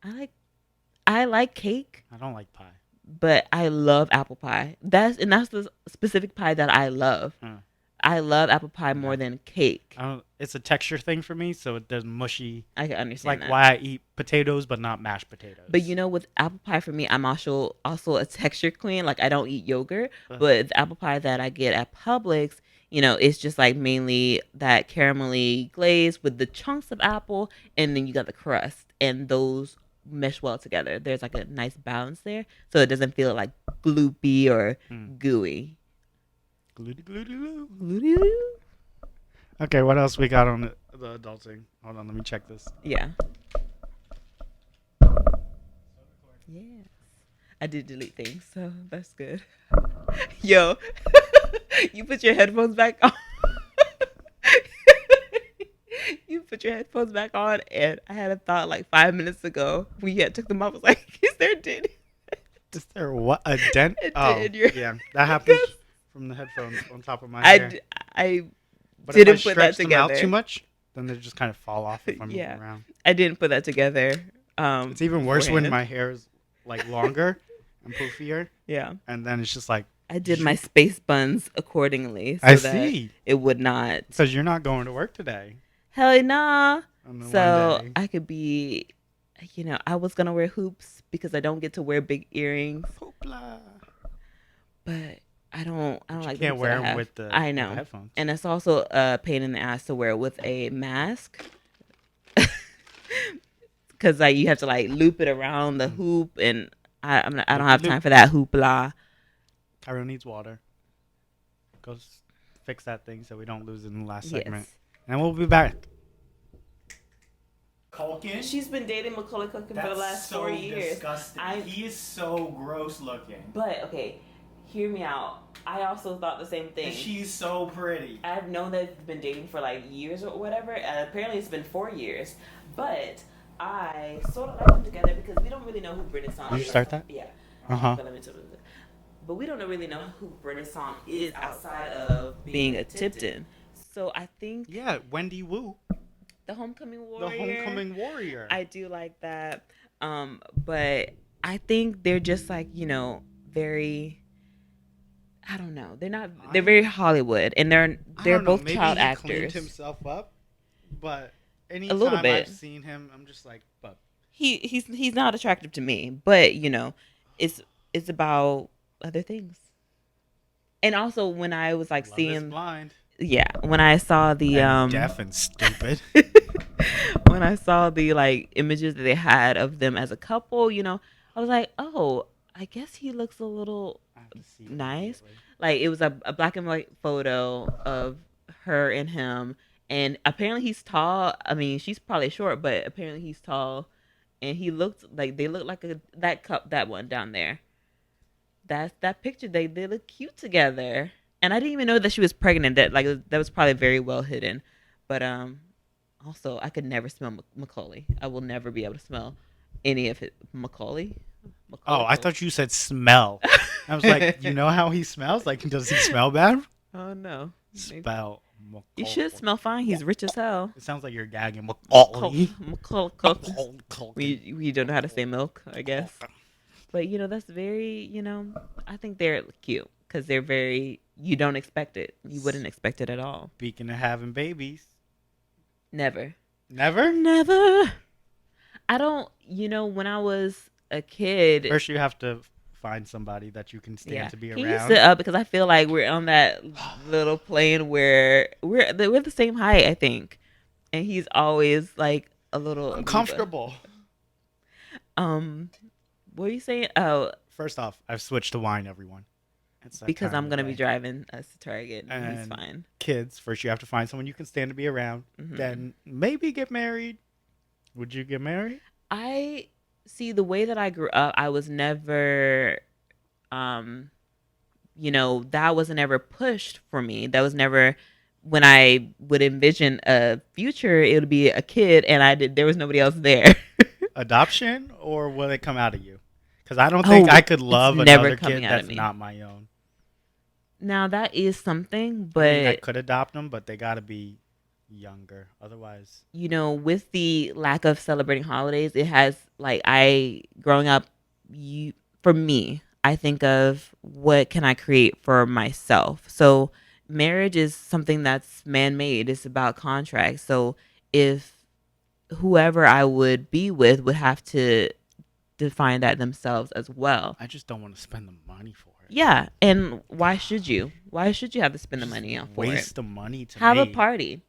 I like cake. I don't like pie. But I love apple pie. That's the specific pie that I love. I love apple pie more than cake. It's a texture thing for me, so it does mushy. I can understand it's like that. why I eat potatoes but not mashed potatoes. But with apple pie for me, I'm also a texture queen. Like I don't eat yogurt, but the apple pie that I get at Publix, it's just like mainly that caramelly glaze with the chunks of apple, and then you got the crust, and those mesh well together. There's like a nice balance there, so it doesn't feel like gloopy or gooey. Gloody. Okay, what else we got on the adulting? Hold on, let me check this. Yeah. Yes. I did delete things, so that's good. Yo, you put your headphones back on. You put your headphones back on, and I had a thought like 5 minutes ago. We took them off. I was like, is there a dent? Is there what? A dent? Yeah. That happens from the headphones on top of my hair. I but didn't if I put that them together out too much, then they just kind of fall off if I'm moving around. I didn't put that together. It's even worse when my hair is like longer and poofier. Yeah. And then it's just like I did my space buns accordingly. So I that see. It would not. Because you're not going to work today. Hell nah. So I could be, I was gonna wear hoops because I don't get to wear big earrings. Hoopla. But I don't like. You can't wear them with the headphones. And it's also a pain in the ass to wear with a mask. Because you have to like loop it around the hoop, and I don't have time for that hoopla. Cairo needs water. Go fix that thing so we don't lose it in the last segment. And we'll be back. Culkin? She's been dating Macaulay Culkin for the last 4 years. Disgusting. He is so gross looking. But okay, hear me out. I also thought the same thing. And she's so pretty. I've known that they've been dating for like years or whatever. Apparently it's been 4 years. But I sort of like them together because we don't really know who Renaissance is. Did you start that? Yeah. But we don't really know who Renaissance is outside of being a Tipton. So I think... Yeah, Wendy Wu. The homecoming warrior. I do like that. But I think they're just like, very... I don't know. They're very Hollywood, and they're both child actors. Maybe he cleaned himself up, but a little bit. I've seen him, I'm just like, but he's not attractive to me. But it's about other things. And also when I was like Love seeing is blind. Yeah, when I saw the deaf and stupid. When I saw the like images that they had of them as a couple, I was like, oh, I guess he looks a little nice. Like it was a black and white photo of her and him, and apparently he's tall. I mean, she's probably short, but apparently he's tall, and he looked like they looked like that one down there. That's that picture. They look cute together, and I didn't even know that she was pregnant. That was probably very well hidden, but also I could never smell Macaulay. I will never be able to smell any of it. Macaulay. Oh, I thought you said smell. I was like, you know how he smells? Like, does he smell bad? Oh no. Spell. You should smell fine. He's rich as hell. It sounds like you're gagging. Macaulay. We don't know how to say milk, I guess. But that's very. I think they're cute because they're very. You don't expect it. You wouldn't expect it at all. Speaking of having babies, never. Never. I don't. When I was a kid, first you have to find somebody that you can stand to be around. Can you sit up, because I feel like we're on that little plane where we're the same height, I think, and he's always like a little uncomfortable. What were you saying? Oh, first off, I've switched to wine, everyone. Because I'm gonna be driving us to Target, and he's fine. Kids, first you have to find someone you can stand to be around. Mm-hmm. Then maybe get married. Would you get married? I see, the way that I grew up, I was never, that wasn't ever pushed for me. That was never, when I would envision a future, it would be a kid, and there was nobody else there. Adoption, or will it come out of you? Because I don't think I could love another kid that's not my own. Now, that is something, but I could adopt them, but they got to be younger. Otherwise, with the lack of celebrating holidays, it has, growing up, for me, I think of what can I create for myself. So marriage is something that's man-made. It's about contracts. So if whoever I would be with would have to define that themselves as well. I just don't want to spend the money for it. Yeah, and why should you? Why should you have to spend the money on for it? Waste the money to have a party.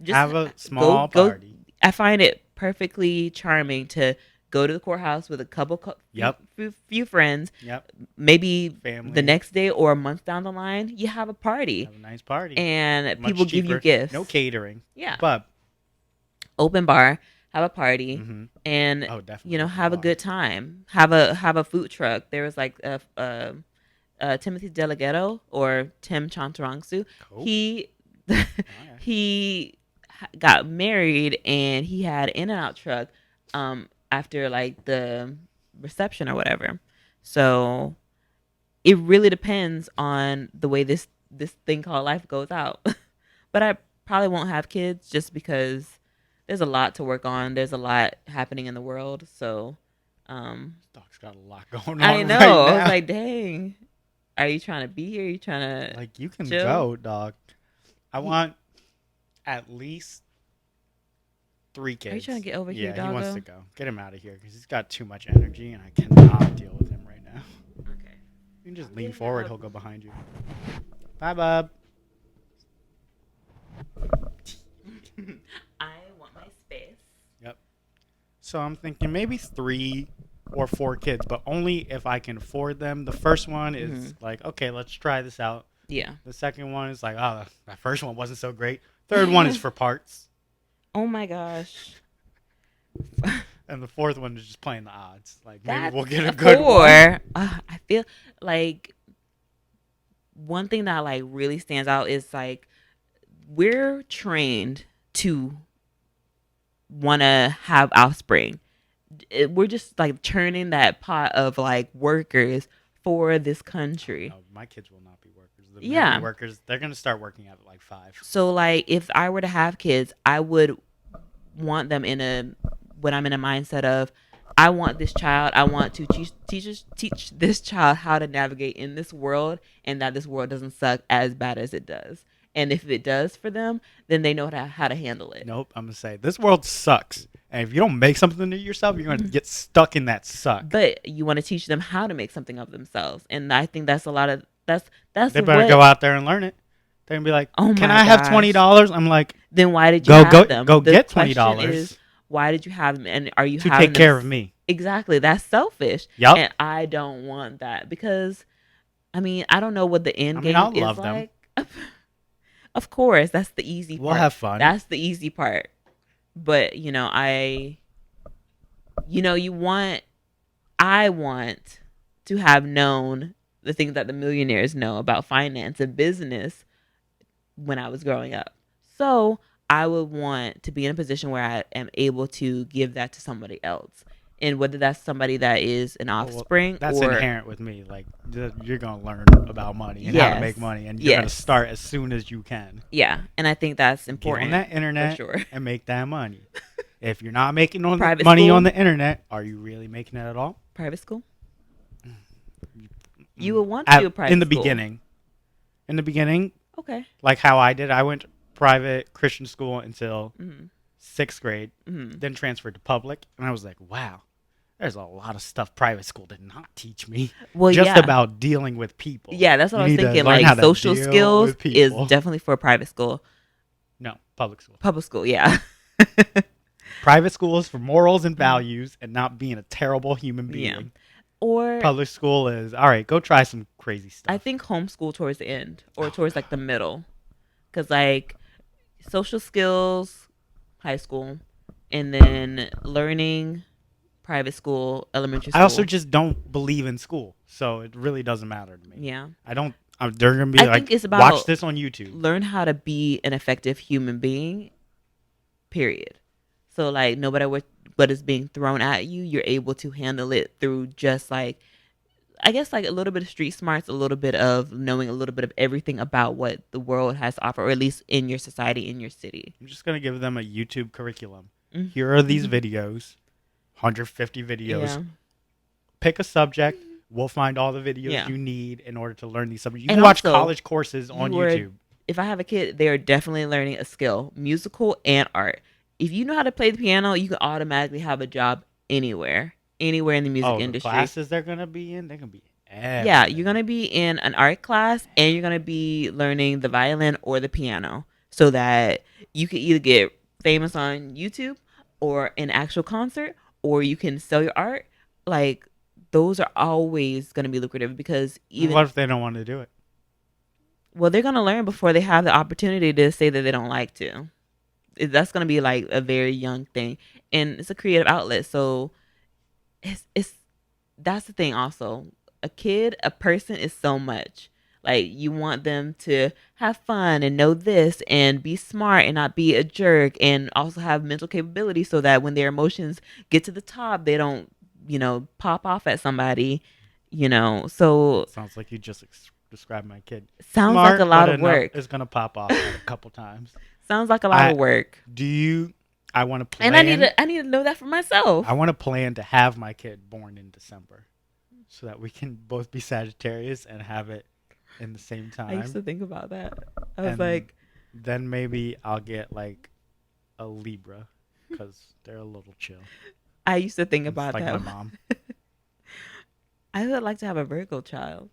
Just have a small party. I find it perfectly charming to go to the courthouse with a few friends. Yep. Maybe family. The next day or a month down the line, you have a party. Have a nice party. And people give you gifts. No catering. Yeah. But open bar, have a party, and have a good time. Have a food truck. There was Timothy Delgado or Tim Chantarangsu. Cool. He got married, and he had an In-N-Out truck after the reception or whatever. So it really depends on the way this thing called life goes out. But I probably won't have kids just because there's a lot to work on. There's a lot happening in the world. So Doc's got a lot going on. I know. Right now. I was like, dang. Are you trying to be here? Are you trying to you can chill? Go, dog. I want at least 3 kids. Are you trying to get over here, Yeah, doggo? he wants to go. Get him out of here because he's got too much energy, and I cannot deal with him right now. Okay. You can just lean forward. He'll go behind you. Bye, bub. I want my space. Yep. So I'm thinking maybe 3 or 4 kids, but only if I can afford them. The first one is okay, let's try this out. Yeah. The second one is that first one wasn't so great. Third one is for parts. Oh my gosh. And the fourth one is just playing the odds. Maybe we'll get a good one. I feel like one thing that really stands out is we're trained to want to have offspring. We're just turning that pot of workers for this country. No, my kids will not be workers. Yeah, workers. They're gonna start working at 5. So if I were to have kids, I would want them when I'm in a mindset of I want this child. I want to teach this child how to navigate in this world, and that this world doesn't suck as bad as it does. And if it does for them, then they know how to handle it. Nope, I'm gonna say this world sucks. And if you don't make something of yourself, you're gonna get stuck in that suck. But you want to teach them how to make something of themselves, and I think that's a lot of that's. They better go out there and learn it. They're gonna be like, "Oh can I have $20?" I'm like, then why did you have them? Go get $20. Why did you have them? And are you to having take care of me? Exactly. That's selfish. Yep. And I don't want that because, I don't know what the end game I'll is love like. Them. Of course, that's the easy part. We'll have fun. That's the easy part. But I want to have known the things that the millionaires know about finance and business when I was growing up. So I would want to be in a position where I am able to give that to somebody else. And whether that's somebody that is an offspring that's or inherent with me. Like, you're going to learn about money and how to make money, and you're going to start as soon as you can. Yeah, and I think that's important. Get on that internet for sure. and make that money. If you're not making money school? on the internet, are you really making it at all? Private school? You would want to do a private school. In the beginning. Okay. Like how I did. I went to private Christian school until 6th grade, then transferred to public, and I was like, wow, there's a lot of stuff private school did not teach me. Well, just about dealing with people. Yeah, that's what I was thinking. Like, social skills is definitely for private school. No, public school. Public school, yeah. Private school is for morals and values and not being a terrible human being. Yeah. Or public school is, all right, go try some crazy stuff. I think homeschool towards the end or towards like the middle. Because like social skills, high school, and then learning, private school, elementary school. I also just don't believe in school. So it really doesn't matter to me. Yeah. I don't, they're going to be like, it's about watch this on YouTube. Learn how to be an effective human being, period. So like no matter what is being thrown at you, you're able to handle it through just like, I guess like a little bit of street smarts, a little bit of knowing a little bit of everything about what the world has to offer, or at least in your society, in your city. I'm just going to give them a YouTube curriculum. Here are these videos, 150 videos. Yeah. Pick a subject. We'll find all the videos you need in order to learn these subjects. You can watch college courses on YouTube. If I have a kid, they are definitely learning a skill, musical and art. If you know how to play the piano, you can automatically have a job anywhere in the music industry. The classes they're going to be in, they're going to be everything. Yeah, you're going to be in an art class and you're going to be learning the violin or the piano so that you can either get famous on YouTube or an actual concert, or you can sell your art. Like, those are always going to be lucrative because even... What if they don't want to do it? Well, they're going to learn before they have the opportunity to say that they don't like to. That's going to be like a very young thing, and it's a creative outlet. So it's that's the thing. Also, a person is so much. Like, you want them to have fun and know this and be smart and not be a jerk, and also have mental capability so that when their emotions get to the top, they don't, pop off at somebody, So sounds like you just described my kid. Sounds smart, like a lot of work. It's gonna pop off a couple times. Sounds like a lot of work. I want to plan. And I need to know that for myself. I want to plan to have my kid born in December, so that we can both be Sagittarius and have it in the same time. I used to think about that. I was like, then maybe I'll get like a Libra because they're a little chill. I used to think about like that. Like my mom. I would like to have a Virgo child.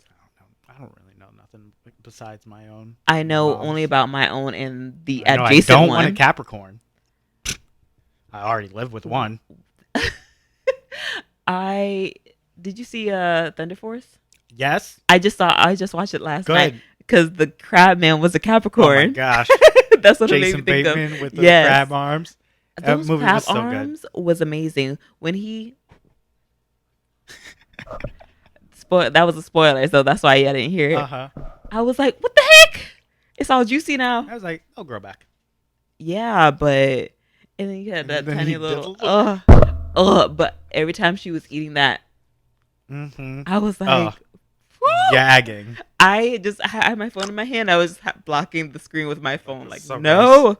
I don't really know nothing besides my own. I know only about my own and the adjacent one. I don't want a Capricorn. I already live with one. Did you see Thunder Force? Yes. I just watched it last night because the crab man was a Capricorn. Oh my gosh. That's what Jason it made me think Bateman of. with the crab arms. Those movie crab was so arms good. was amazing. When he that was a spoiler, so that's why I didn't hear it. I was like, what the heck? It's all juicy now. I was like, I'll grow back. Yeah, but and then you had that tiny little but every time she was eating that, I was like, gagging. I had my phone in my hand. I was blocking the screen with my phone. Like, so no. Nice.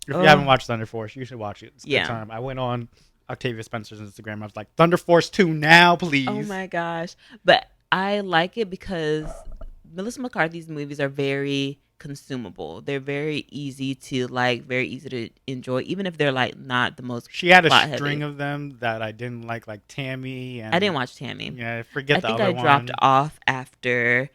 If you haven't watched Thunder Force, you should watch it. It's a good time. I went on Octavia Spencer's Instagram. I was like, Thunder Force 2 now, please. Oh my gosh. But I like it because Melissa McCarthy's movies are very consumable. They're very easy to like, very easy to enjoy, even if they're like not the most. She had a plot-heavy. string of them that I didn't like Tammy. And I didn't watch Tammy. Yeah, forget the other one. I think I dropped off after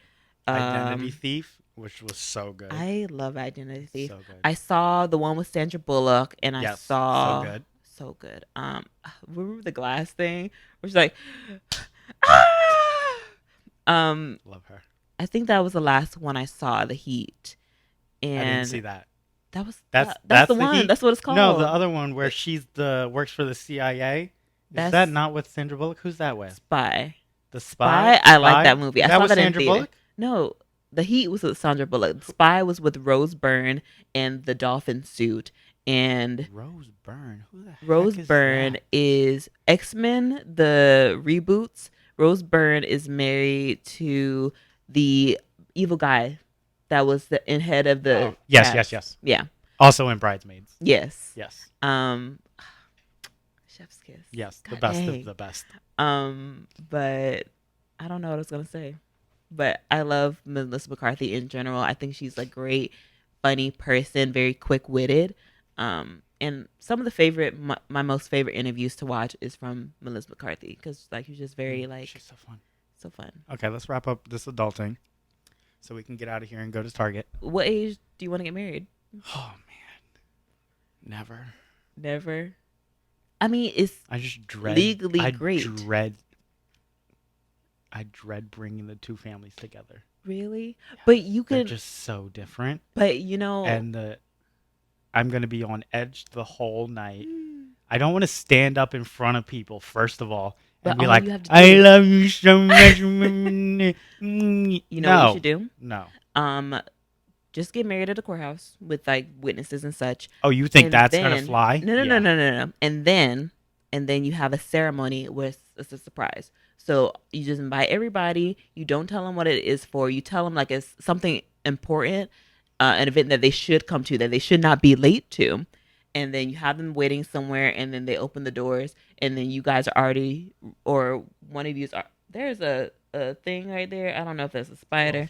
Identity Thief, which was so good. I love Identity Thief. So good. I saw the one with Sandra Bullock, and I saw so good. Remember the glass thing? Where she's like, love her. I think that was the last one I saw, The Heat. And I didn't see that. That's the one. Heat? That's what it's called. No, the other one where she's works for the CIA, Is that not with Sandra Bullock? Who's that with? Spy? The Spy? I like that movie. I saw with that in Sandra theater. Bullock? No, The Heat was with Sandra Bullock. Spy was with Rose Byrne and the dolphin suit. And Rose Byrne? Who the Rose heck is Byrne that? is X-Men, the reboots. Rose Byrne is married to the evil guy that was the head of the Yes. Yeah. Also in Bridesmaids. Yes. Yes. Chef's kiss. Yes, the God best dang. of the best. But I don't know what I was gonna say. But I love Melissa McCarthy in general. I think she's a great, funny person, very quick-witted. And some of my most favorite interviews to watch is from Melissa McCarthy because she's just very she's so fun. So fun. Okay, let's wrap up this adulting so we can get out of here and go to Target. What age do you want to get married? Oh man, Never. I mean, it's I just dread legally great. I dread bringing the two families together. Really? But you They're could just so different. But and I'm gonna be on edge the whole night. I don't want to stand up in front of people first of all and be like, "I love you so much." You know what you should do? No. Just get married at a courthouse with witnesses and such. Oh, you think that's gonna fly? No. And then you have a ceremony where it's a surprise. So you just invite everybody. You don't tell them what it is for. You tell them it's something important, an event that they should come to, that they should not be late to. And then you have them waiting somewhere, and then they open the doors, and then you guys are already, or one of you is. There's a thing right there. I don't know if that's a spider.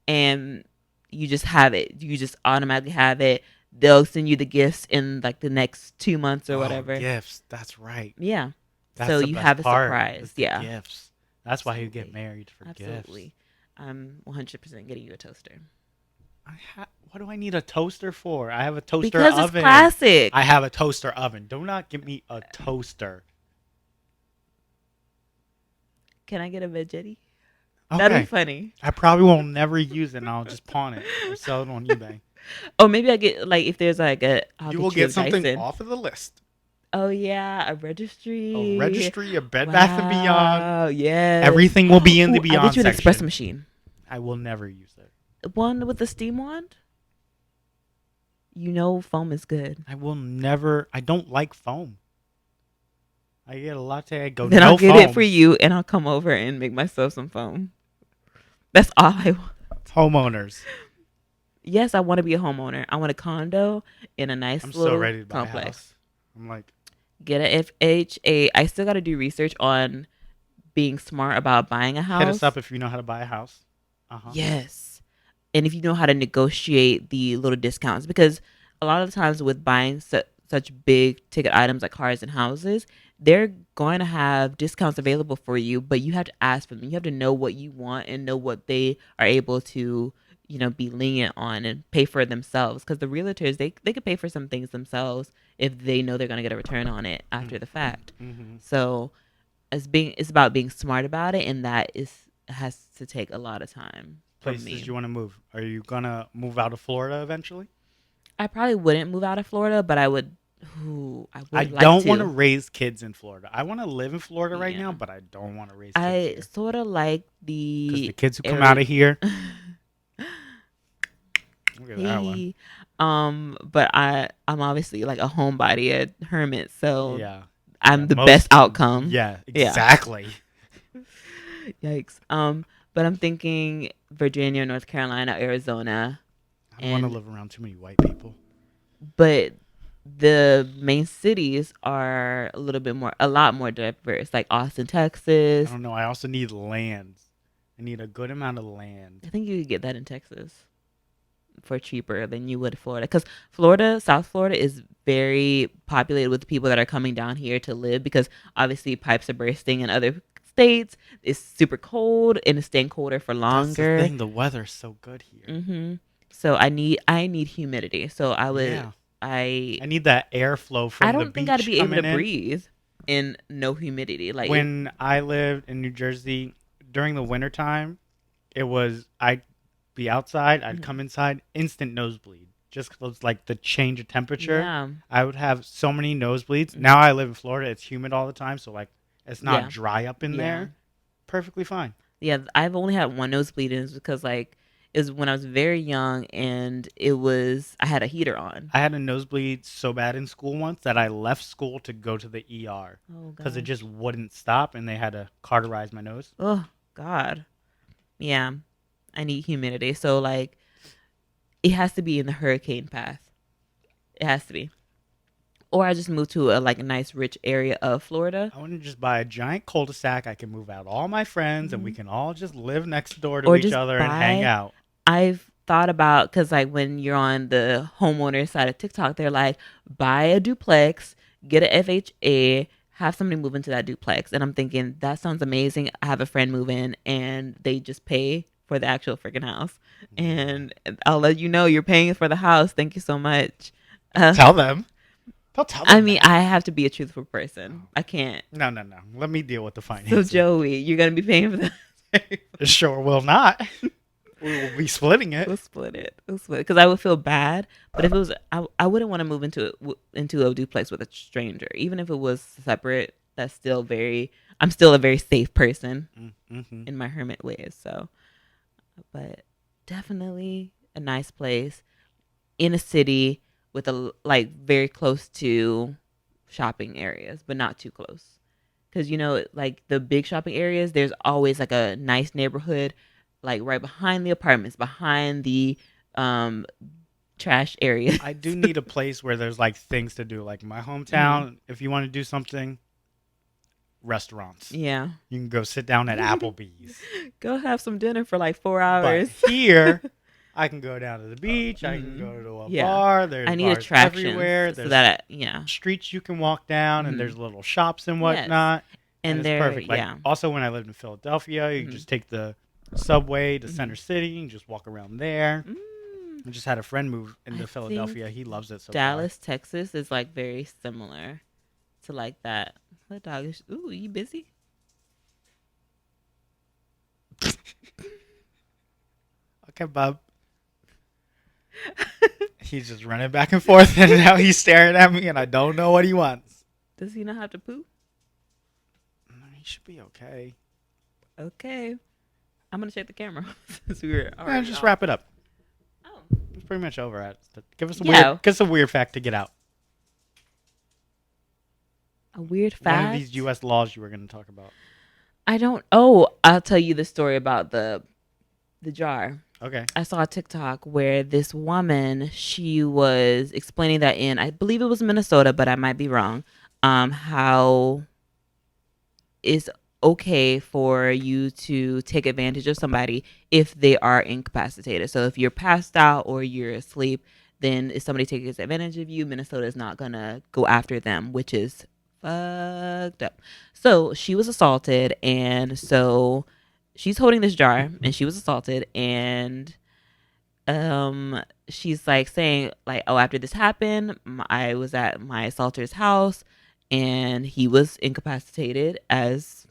And you just have it. You just automatically have it. They'll send you the gifts in the next 2 months or whatever. Gifts. That's right. Yeah. That's so the you best have a part, surprise. is the Yeah. Gifts. That's why you get married for gifts. Absolutely. I'm 100% getting you a toaster. What do I need a toaster for? I have a toaster because oven. Because it's classic. I have a toaster oven. Do not give me a toaster. Can I get a Vegetti? Okay. That'd be funny. I probably won't never use it, and I'll just pawn it or sell it on eBay. Oh, maybe I get if there's you will get something off of the list. Oh yeah, a Registry. A Registry, a Bed Bath and Beyond. Oh yeah. Everything will be in the Beyond I'll get you an section. espresso machine. I will never use it. One with the steam wand. Foam is good. I will never. I don't like foam. I get a latte. I go. Then no I'll get foam. it for you, and I'll come over and make myself some foam. That's all I want. Homeowners. Yes, I want to be a homeowner. I want a condo in a nice little so ready to buy complex. a house. I'm like, get a FHA. I still got to do research on being smart about buying a house. Hit us up if you know how to buy a house. Yes, and if you know how to negotiate the little discounts, because a lot of the times with buying such big ticket items like cars and houses, they're going to have discounts available for you, but you have to ask for them. You have to know what you want and know what they are able to, be lenient on and pay for themselves. Because the realtors, they could pay for some things themselves if they know they're going to get a return on it after the fact. Mm-hmm. So it's about being smart about it, and that has to take a lot of time. Places you want to move? Are you gonna move out of Florida eventually? I probably wouldn't move out of Florida, but I would. I don't want to raise kids in Florida. I want to live in Florida right now, but I don't want to raise kids here. Sort of like because the kids who come out of here. Look at that one. But I'm obviously a homebody, a hermit, so yeah, I'm the best outcome. Yeah, exactly. Yikes. But I'm thinking Virginia, North Carolina, Arizona. I don't want to live around too many white people. But the main cities are a lot more diverse, like Austin, Texas. I don't know. I also need land. I need a good amount of land. I think you could get that in Texas for cheaper than you would Florida. Because South Florida is very populated with people that are coming down here to live because obviously pipes are bursting in other states. It's super cold and it's staying colder for longer. That's the thing. The weather's so good here. Mm-hmm. So I need humidity. So I would... Yeah. I need that airflow from the beach. I don't think I'd be able to in. breathe in no humidity. When I lived in New Jersey during the wintertime, I'd be outside, I'd come inside, instant nosebleed. just because like the change of temperature. Yeah. I would have so many nosebleeds. Now I live in Florida. It's humid all the time, so like it's not dry up in there. Perfectly fine. Yeah, I've only had one nosebleed, and it's because like it was when I was very young, and I had a heater on. I had a nosebleed so bad in school once that I left school to go to the ER because it just wouldn't stop, and they had to cauterize my nose. Oh God, yeah, I need humidity. So like, it has to be in the hurricane path. It has to be. Or I just moved to a nice rich area of Florida. I want to just buy a giant cul-de-sac. I can move out all my friends, and we can all just live next door to each other and hang out. I've thought about, because like when you're on the homeowner side of TikTok, they're like, buy a duplex, get an FHA, have somebody move into that duplex. And I'm thinking, that sounds amazing. I have a friend move in, and they just pay for the actual freaking house. And I'll let you know you're paying for the house. Thank you so much. Tell them. Tell them. I mean, I have to be a truthful person. I can't. No. Let me deal with the finances. So Joey, you're going to be paying for that? Sure will not. We will be splitting it. We'll split it. Because I would feel bad. But if it was, I wouldn't want to move into a duplex with a stranger. Even if it was separate, I'm still a very safe person in my hermit ways. So, but definitely a nice place in a city with very close to shopping areas, but not too close. Because, like the big shopping areas, there's always like a nice neighborhood, like right behind the apartments, behind the trash areas. I do need a place where there's like things to do. Like my hometown, if you want to do something, restaurants. Yeah. You can go sit down at Applebee's. Go have some dinner for like 4 hours. But here, I can go down to the beach. I can go to a bar. There's I need bars attractions everywhere. There's streets you can walk down, and there's little shops and whatnot. Yes. And it's perfect. Like, also, when I lived in Philadelphia, you just take the subway to Center City and just walk around there. I just had a friend move into Philadelphia. He loves it so Dallas, Texas is like very similar to like that. What dog is? Ooh, you busy? Okay, Bob. He's just running back and forth, and now he's staring at me, and I don't know what he wants. Does he not have to poop? He should be okay. Okay. I'm going to check the camera since we were just wrap it up. Oh. It's pretty much over. Give us a weird fact to get out. A weird fact? One of these U.S. laws you were going to talk about. I'll tell you the story about the jar. Okay. I saw a TikTok where this woman, she was explaining that I believe it was Minnesota, but I might be wrong, how it's okay for you to take advantage of somebody if they are incapacitated. So if you're passed out or you're asleep, then if somebody takes advantage of you, Minnesota is not going to go after them, which is fucked up. So she was assaulted, and so she's holding this jar, and she was assaulted, and she's like saying like, oh, after this happened, I was at my assaulter's house, and he was incapacitated, as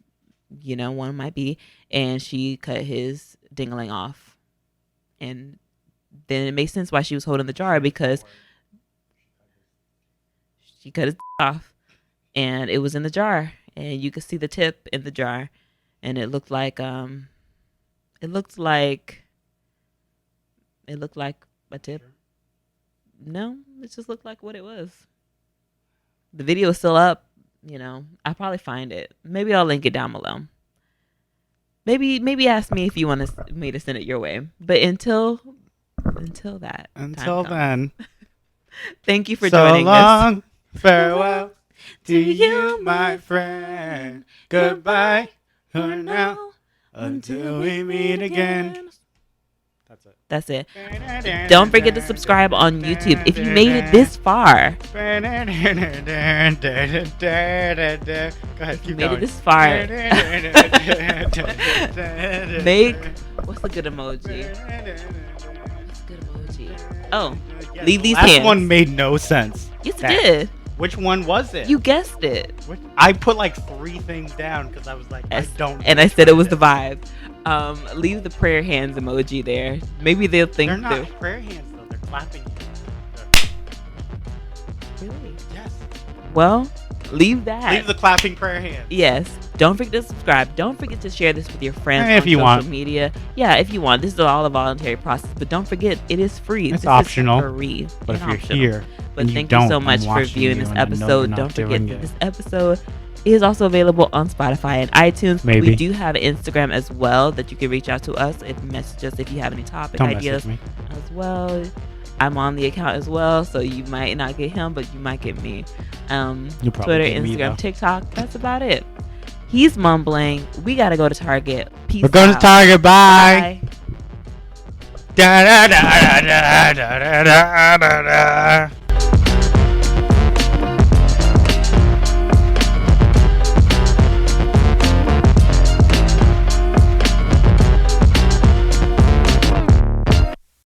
one might be, and she cut his dingling off, and then it makes sense why she was holding the jar, because she cut his off, and it was in the jar, and you could see the tip in the jar. And it looked like a tip. No, it just looked like what it was. The video is still up. I'll probably find it. Maybe I'll link it down below. Maybe ask me if you want me to send it your way. But until then, thank you for joining us. So long, farewell to you, my friend. Goodbye. For now, until we meet again. That's it. Don't forget to subscribe on YouTube if you made it this far. Go ahead, If you made it this far. What's the good emoji? Oh, leave these hands. Last one made no sense. Yes, it did. Which one was it? You guessed it. I put like 3 things down because I was like, I said it was the vibe. Leave the prayer hands emoji there. Maybe they'll think they're not prayer hands though. They're clapping hands. Well, leave that. Leave the clapping prayer hands. Yes. Don't forget to subscribe. Don't forget to share this with your friends if on you social want. media. Yeah, if you want. This is all a voluntary process, but don't forget it is free. It's this optional. Is free. But if and you're optional. here, but and you thank don't, you so I'm much for watching viewing you this and I know episode. you're not Don't forget doing that it. this episode is also available on Spotify and iTunes. Maybe. We do have an Instagram as well that you can reach out to us and message us if you have any topic Don't ideas message me. as well. I'm on the account as well, so you might not get him, but you might get me. You'll probably Twitter, get me, Instagram, though. TikTok. That's about it. He's mumbling. We gotta go to Target. Peace We're going to out. Target. Bye. Bye. Da, da, da, da, da, da, da, da, da.